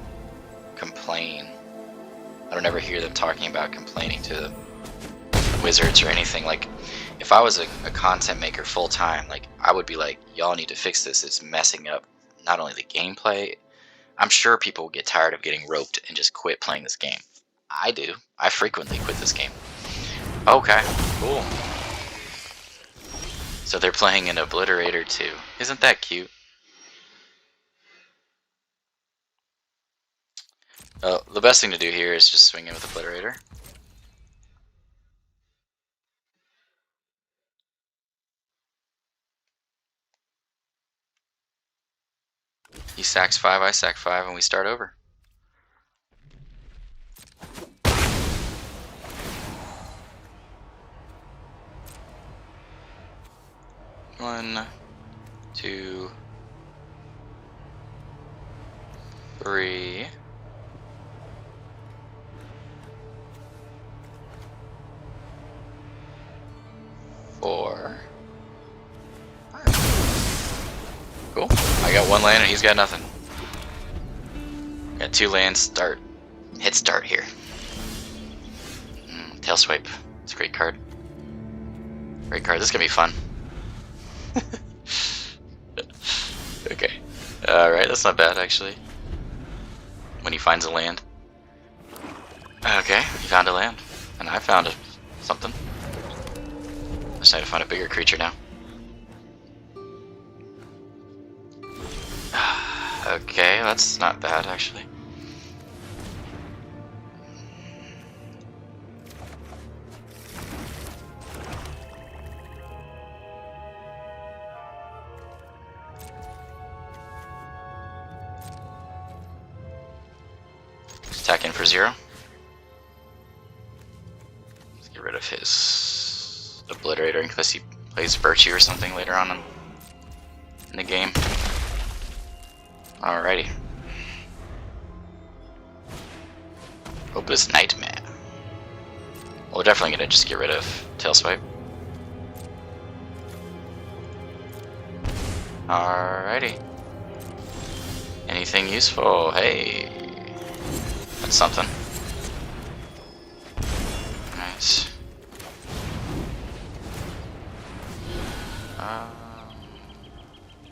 complain. I don't ever hear them talking about complaining to the wizards or anything. Like, if I was a content maker full time, like I would be like, y'all need to fix this. It's messing up not only the gameplay. I'm sure people will get tired of getting roped and just quit playing this game. I do. I frequently quit this game. Okay, cool. So they're playing an Obliterator too. Isn't that cute? The best thing to do here is just swing in with Obliterator. He sacks 5, I sack 5, and we start over. One, 2, 3. 4. Cool. I got 1 land and he's got nothing. Got 2 lands. Start. Hit start here. Tail Swipe. It's a great card. Great card. This is gonna be fun. Okay. Alright, that's not bad actually. When he finds a land. Okay, he found a land. And I found something. I just need to find a bigger creature now. Okay, that's not bad actually. Attack in for 0. Let's get rid of his Obliterator in case he plays Virtue or something later on in the game. Alrighty. Opus Nightmare. Well, we're definitely gonna just get rid of Tailswipe. Alrighty. Anything useful? Hey, that's something. Nice.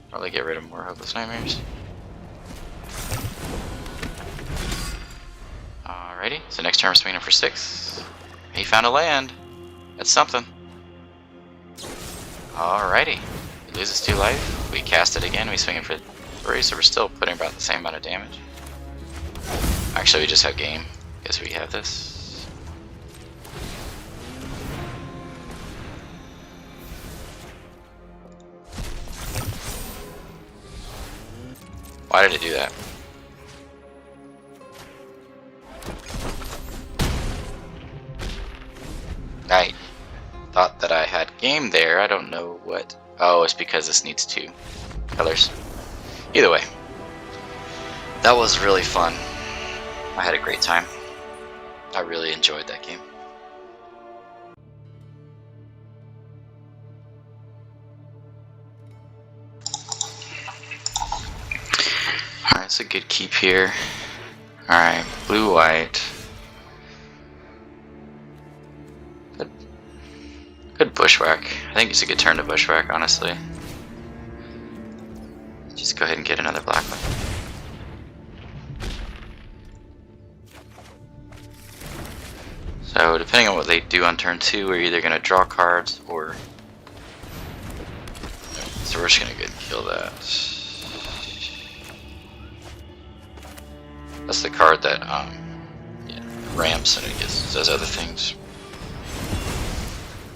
Probably get rid of more Hopeless Nightmares. Alrighty, so next turn we're swinging for 6. He found a land. That's something. Alrighty. He loses 2 life. We cast it again. We swing it for 3, so we're still putting about the same amount of damage. Actually, we just have game. Guess we have this. Why did it do that? I thought that I had game there. I don't know what. Oh, it's because this needs 2 colors. Either way, that was really fun. I had a great time. I really enjoyed that game. Alright, it's a good keep here. Alright, blue-white. Good Bushwhack. I think it's a good turn to Bushwhack, honestly. Just go ahead and get another black one. So depending on what they do on turn 2, we're either going to draw cards or... So we're just going to go ahead and kill that. That's the card that yeah, ramps and it does other things.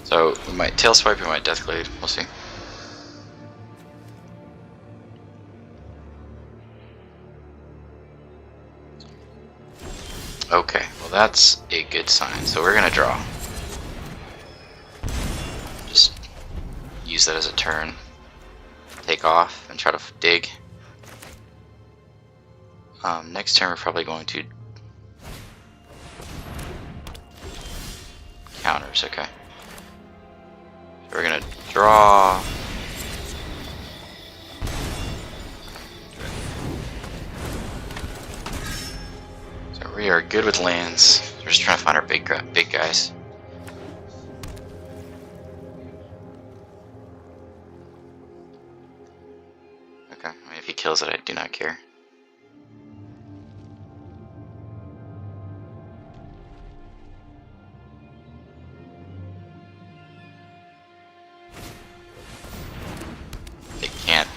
So we might Tail Swipe, we might Death Glade, we'll see. Okay, well that's a good sign. So we're gonna draw. Just use that as a turn. Take off and try to dig. Next turn we're probably going to counters, okay. So we're gonna draw. So we are good with lands. We're just trying to find our big guys. Okay, I mean, if he kills it, I do not care.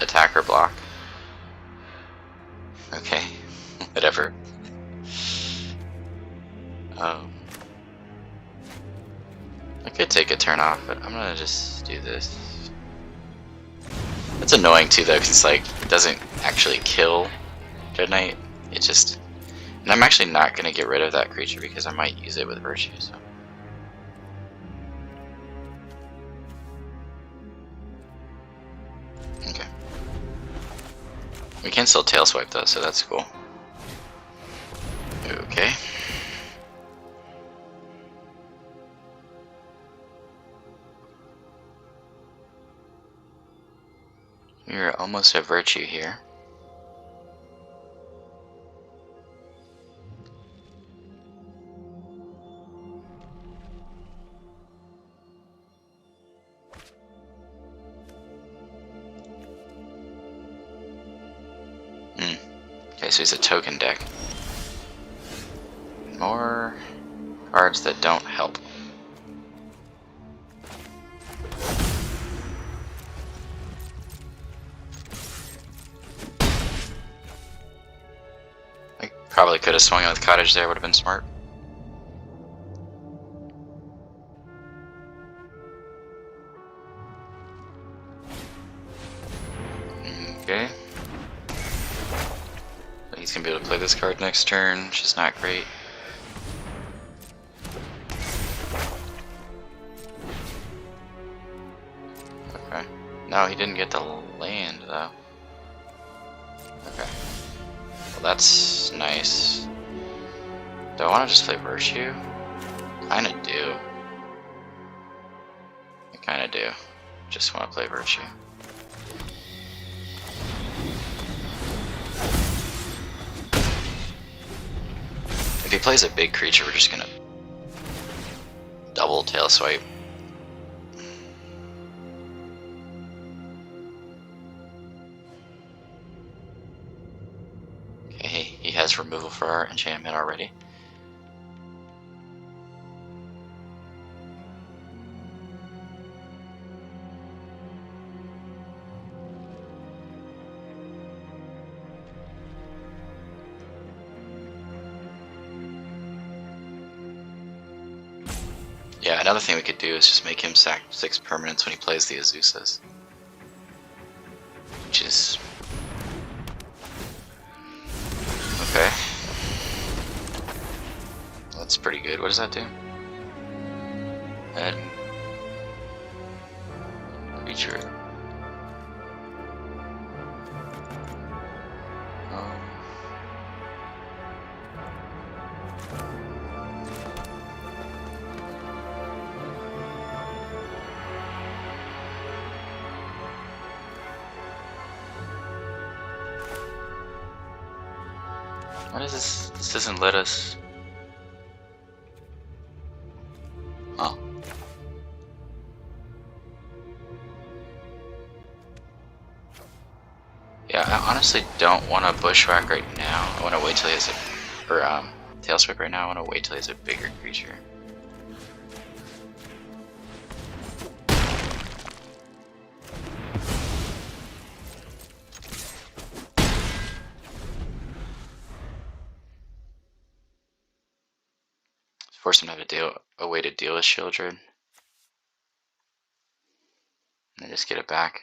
Attack or block. Okay, whatever. I could take a turn off, but I'm gonna just do this. It's annoying too though, because it's like, it doesn't actually kill Dreadknight. It just... And I'm actually not gonna get rid of that creature because I might use it with Virtue, so... Okay. We can still Tail Swipe though, so that's cool. Okay. We're almost at Virtue here. Okay, so he's a token deck. More cards that don't help. I probably could have swung with Cottage there, would have been smart. Okay. He's gonna be able to play this card next turn, which is not great. No, he didn't get the land though. Okay. Well, that's nice. Do I want to just play Virtue? Kinda do. I kinda do. Just want to play Virtue. If he plays a big creature, we're just gonna double tail swipe. Okay, he has removal for our enchantment already. Yeah, another thing we could do is just make him sack 6 permanents when he plays the Azusas. Which is... okay. That's pretty good. What does that do? Add creature. Oh. What is this? This doesn't let us... oh. Yeah, I honestly don't want to Bushwhack right now. I want to wait till he has a... or, Tail Swipe right now. I want to wait till he has a bigger creature. Force him to have a way to deal with Sheoldred. And then just get it back.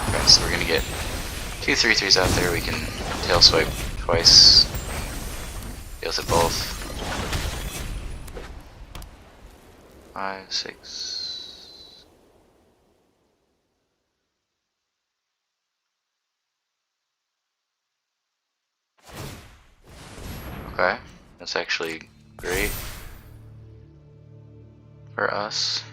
Okay, so we're gonna get 2 3/3s out there. We can tail swipe twice. Deals it both. 5, 6. Okay, that's actually great for us.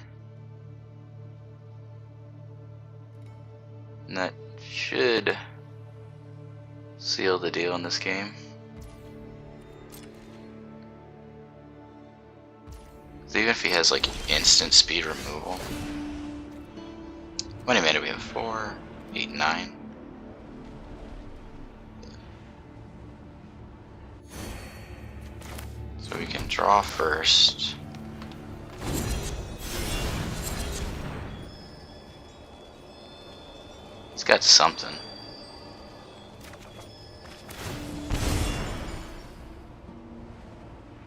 And that should seal the deal in this game. So even if he has like instant speed removal. How many mana do we have? 4, 8, 9. So we can draw first. He's got something.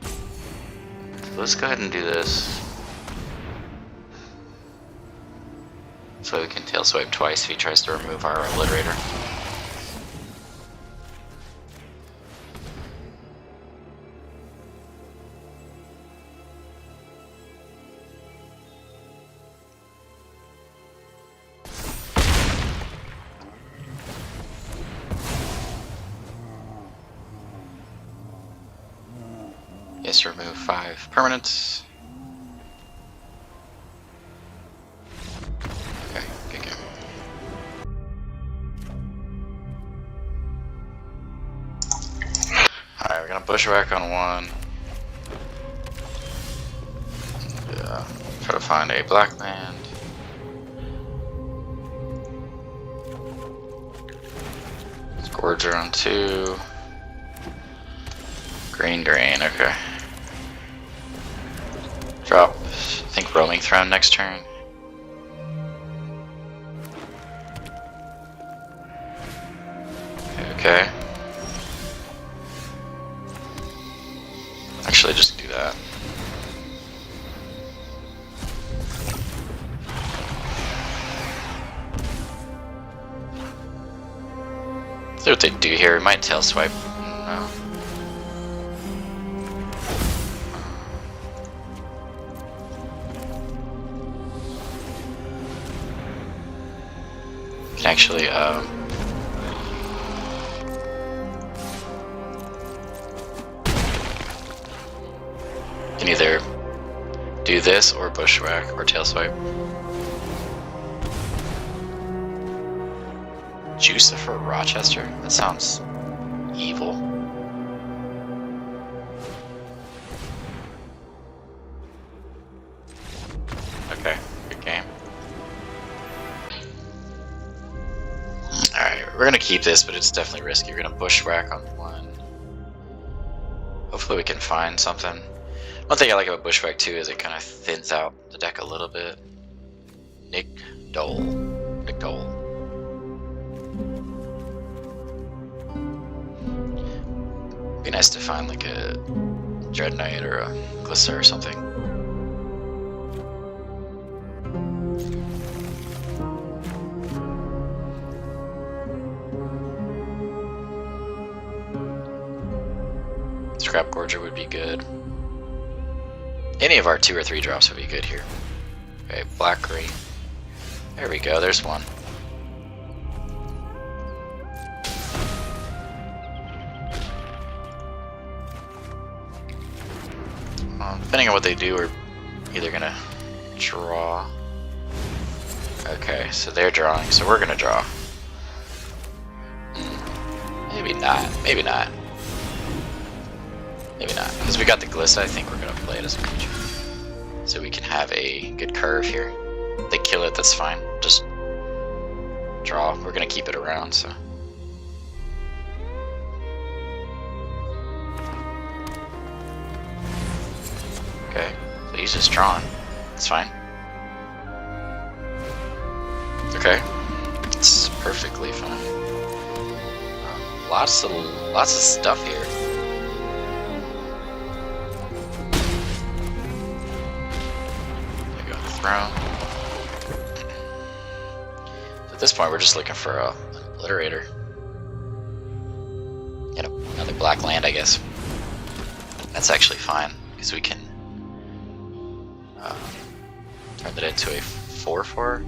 So let's go ahead and do this. So we can tail swipe twice if he tries to remove our Obliterator. Yes, remove 5 permanents. Okay, good game. Alright, we're gonna Bushwhack on 1. And, try to find a black land. Scourger on 2. Green, okay. Drop, I think, Roaming Throne next turn. Okay. Actually, just do that. See what they do here. We might tail swipe. No. can actually can either do this or Bushwhack or Tail Swipe. Jucifer Rochester? That sounds evil. Okay, good game. Alright, we're gonna keep this, but it's definitely risky. We're gonna Bushwhack on one. Hopefully we can find something. One thing I like about Bushwhack too is it kind of thins out the deck a little bit. Nick Dole. Be nice to find like a Dreadknight or a Glissa or something. Scrapgorger would be good. Any of our 2 or 3 drops would be good here. Okay, black green. There we go, there's one. Depending on what they do, we're either gonna draw. Okay, so they're drawing, so we're gonna draw. Maybe not, maybe not. Maybe not, because we got the Glissa. I think we're gonna play it as a creature, so we can have a good curve here. If they kill it, that's fine. Just draw. We're gonna keep it around, so. Okay, so he's just drawn. It's fine. Okay, it's perfectly fine. Lots of stuff here. Throne. So at this point, we're just looking for an Obliterator. And another black land, I guess. That's actually fine, because we can turn that into a 4/4.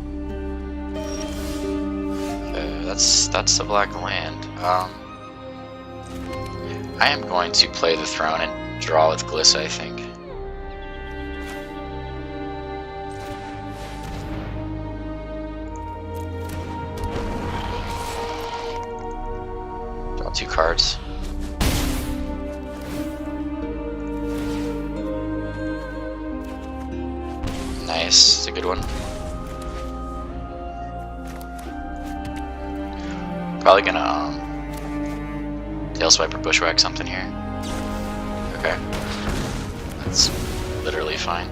That's the black land. I am going to play the Throne and draw with Glissa, I think. Draw 2 cards. Nice, it's a good one. Probably gonna Tail Swipe or Bushwhack something here. Okay. That's literally fine.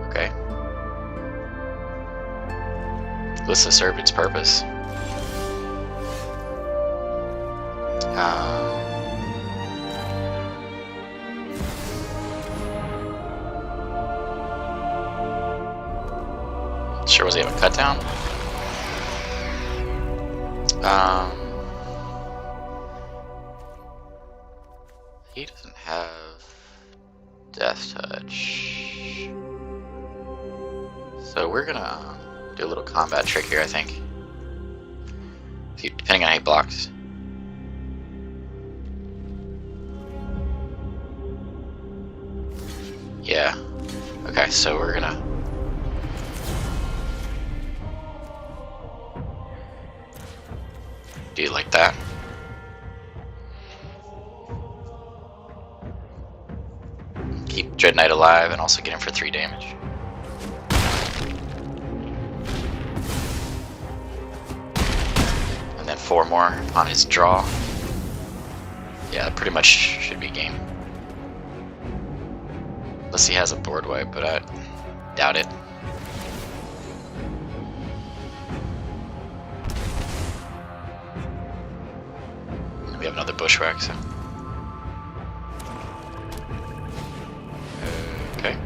Okay. Glissa served its purpose. Sure, was he have a cut down? He doesn't have Death Touch. So we're gonna do a little combat trick here, I think. Depending on how he blocks. Yeah. Okay, so we're gonna do it like that. Keep Dreadknight alive and also get him for 3 damage. And then 4 more on his draw. Yeah, that pretty much should be game. Unless he has a board wipe, but I doubt it. We have another Bushwhack, so. Okay.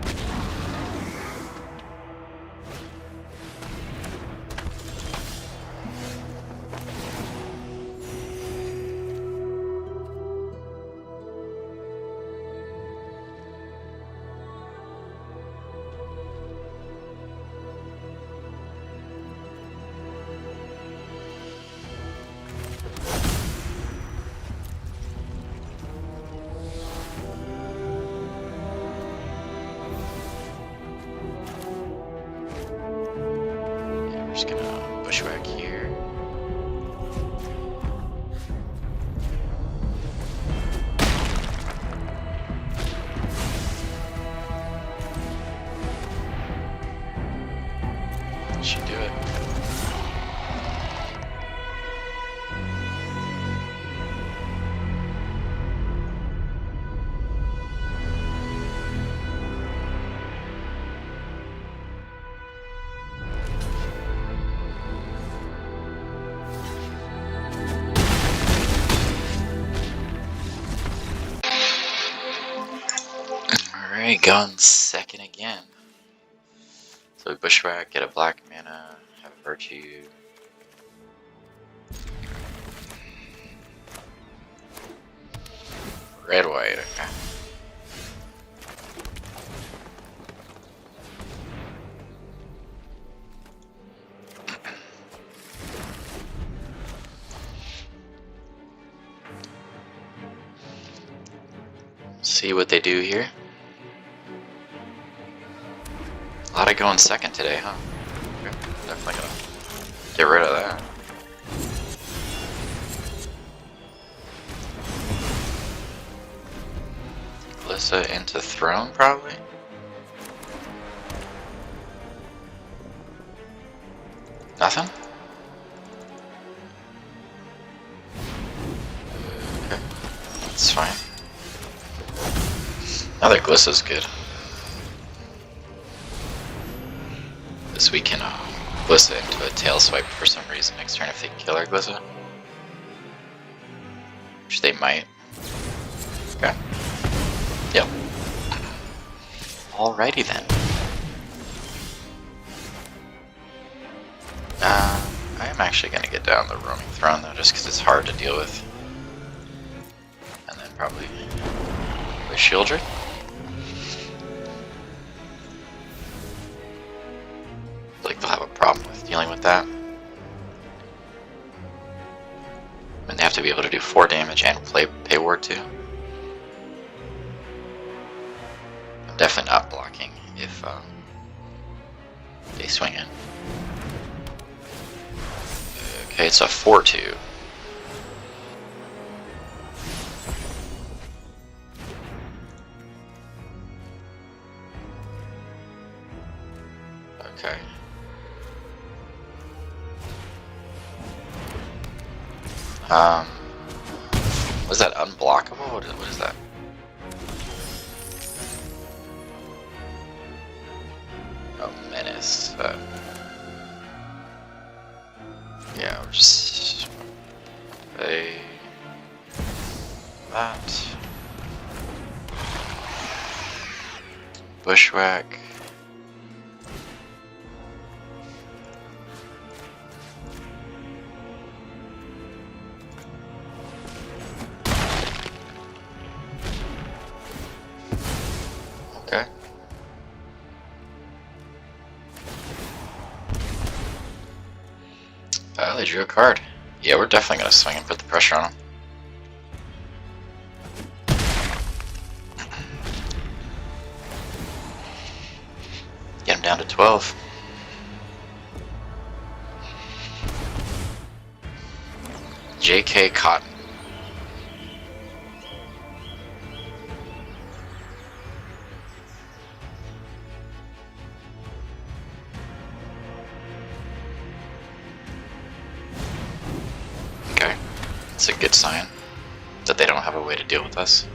Alright, going second again. So we Bushwhack, get a black mana, have a Virtue. Red, white, okay. See what they do here. A lot of going second today, huh? Okay. Definitely gonna get rid of that. Glissa into Throne, probably? Nothing? Okay, that's fine. Another Glissa's good. This we can Glissa into a tail swipe for some reason next turn if they kill our Glissa. Which they might. Okay. Yep. Alrighty then. I am actually going to get down the Roaming Throne though, just because it's hard to deal with. And then probably the Sheoldred. Like they'll have a problem with dealing with that. And they have to be able to do 4 damage and pay ward too. I'm definitely not blocking if they swing in. Okay, it's a 4-2. Okay. Was that unblockable? What is that? Oh, Menace. Yeah, we'll just play that. Bushwhack. Okay. They drew a card. Yeah, we're definitely gonna swing and put the pressure on them. Get him down to 12. JK Cotton. Okay, it's a good sign that they don't have a way to deal with us.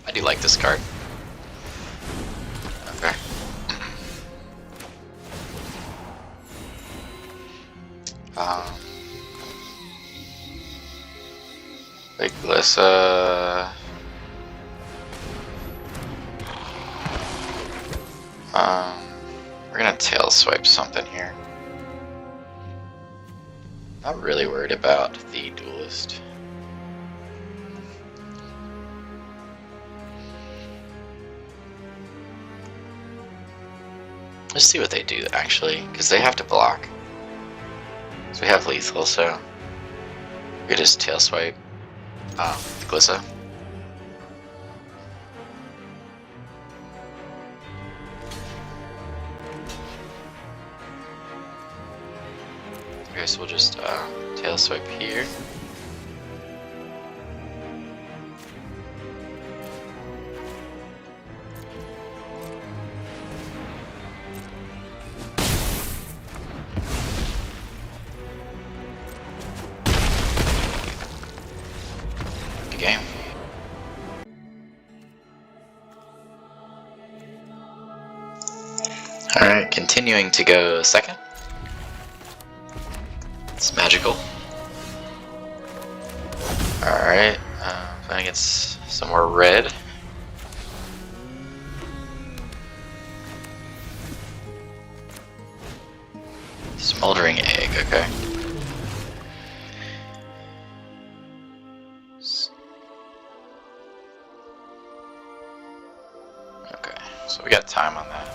I do like this card. Okay. Big Glissa. We're gonna tail swipe something here. Not really worried about the Duelist. Let's see what they do actually, because they have to block. So we have lethal, so we could just tail swipe Glissa. Okay, so we'll just tail swipe here. Game. continuing to go second. It's magical. Alright, playing against some more red. Smoldering egg, okay. Okay, so we got time on that.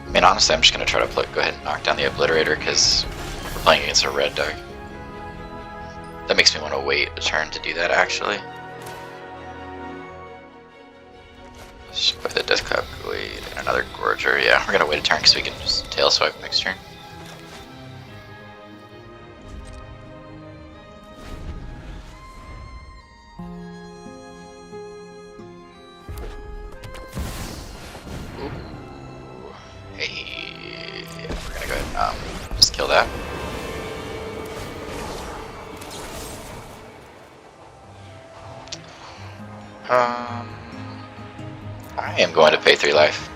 I mean, honestly, I'm just gonna try to go ahead and knock down the Obliterator because we're playing against a red deck. That makes me want to wait a turn to do that, actually. Let's play the Deathcap Glade and another Gorger. Yeah, we're gonna wait a turn because we can just tail swipe next turn. Hey, we're gonna go ahead and just kill that. I am going to pay 3 life.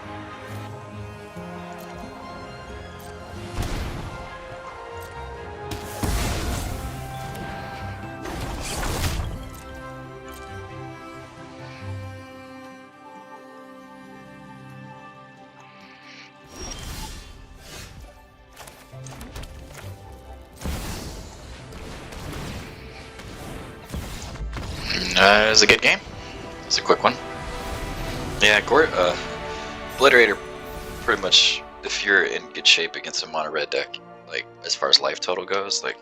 It was a good game. It's a quick one. Yeah, Obliterator, pretty much, if you're in good shape against a mono red deck, like, as far as life total goes, like,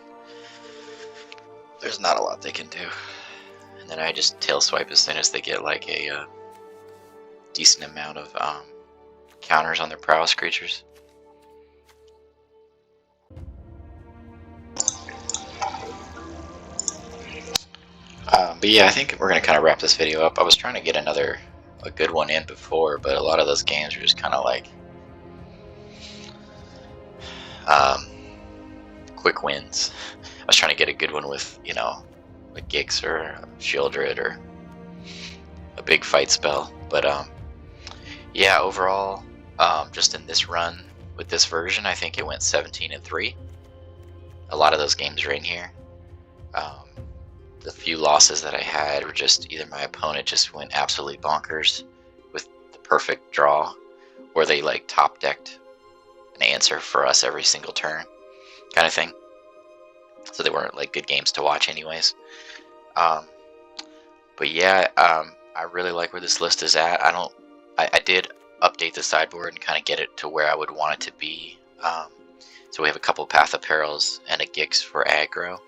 there's not a lot they can do. And then I just tail swipe as soon as they get, like, a decent amount of counters on their prowess creatures. But yeah, I think we're going to kind of wrap this video up. I was trying to get a good one in before, but a lot of those games were just kind of like quick wins. I was trying to get a good one with, you know, a Gix or a Sheoldred or a big fight spell. But yeah, overall, just in this run with this version, I think it went 17-3. A lot of those games are in here. The few losses that I had were just either my opponent just went absolutely bonkers with the perfect draw, or they like top decked an answer for us every single turn, kind of thing. So they weren't like good games to watch anyways. But yeah, I really like where this list is at. I did update the sideboard and kind of get it to where I would want it to be. So we have a couple Path of Perils and a Gix for aggro,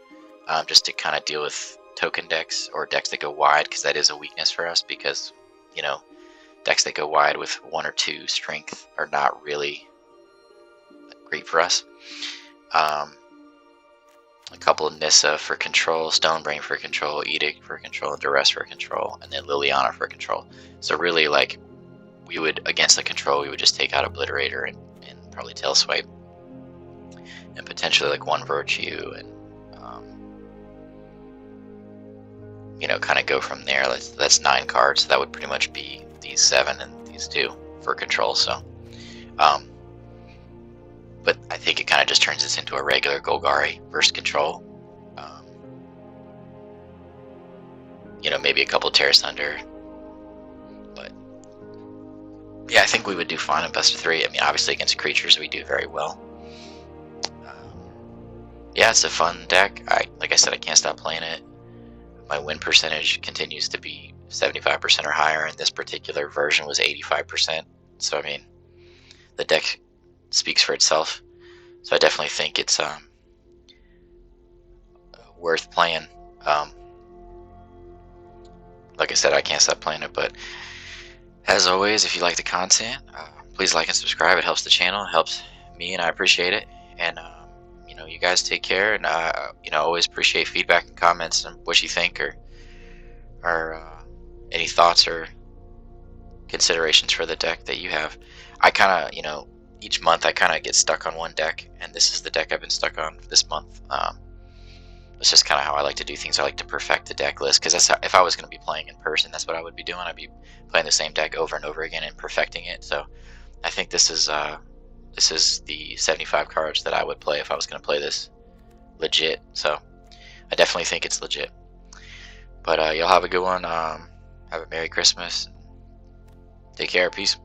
just to kind of deal with token decks or decks that go wide, because that is a weakness for us, because, you know, decks that go wide with 1 or 2 strength are not really great for us. A couple of Nissa for control, Stonebrain for control, Edict for control, and Duress for control, and then Liliana for control. So really, like, we would, against the control, we would just take out Obliterator and probably tail swipe, and potentially like 1 Virtue, and you know, kind of go from there. That's 9 cards, so that would pretty much be these 7 and these 2 for control. So but I think it kind of just turns this into a regular Golgari versus control. You know, maybe a couple Tear Asunder, but yeah, I think we would do fine in best of 3. I mean, obviously against creatures we do very well. Yeah, it's a fun deck. Like I said, I can't stop playing it. My win percentage continues to be 75% or higher, and this particular version was 85%. So I mean, the deck speaks for itself. So I definitely think it's worth playing. Like I said, I can't stop playing it. But as always, if you like the content, please like and subscribe. It helps the channel, it helps me, and I appreciate it. And you know, you guys take care, and you know, always appreciate feedback and comments and what you think, or any thoughts or considerations for the deck that you have. I kind of, you know, each month I kind of get stuck on one deck, and this is the deck I've been stuck on this month. That's just kind of how I like to do things. I like to perfect the deck list, because that's how, if I was going to be playing in person, that's what I would be doing. I'd be playing the same deck over and over again and perfecting it. So I think this is the 75 cards that I would play if I was going to play this legit. So I definitely think it's legit. But y'all have a good one. Have a Merry Christmas. Take care. Peace.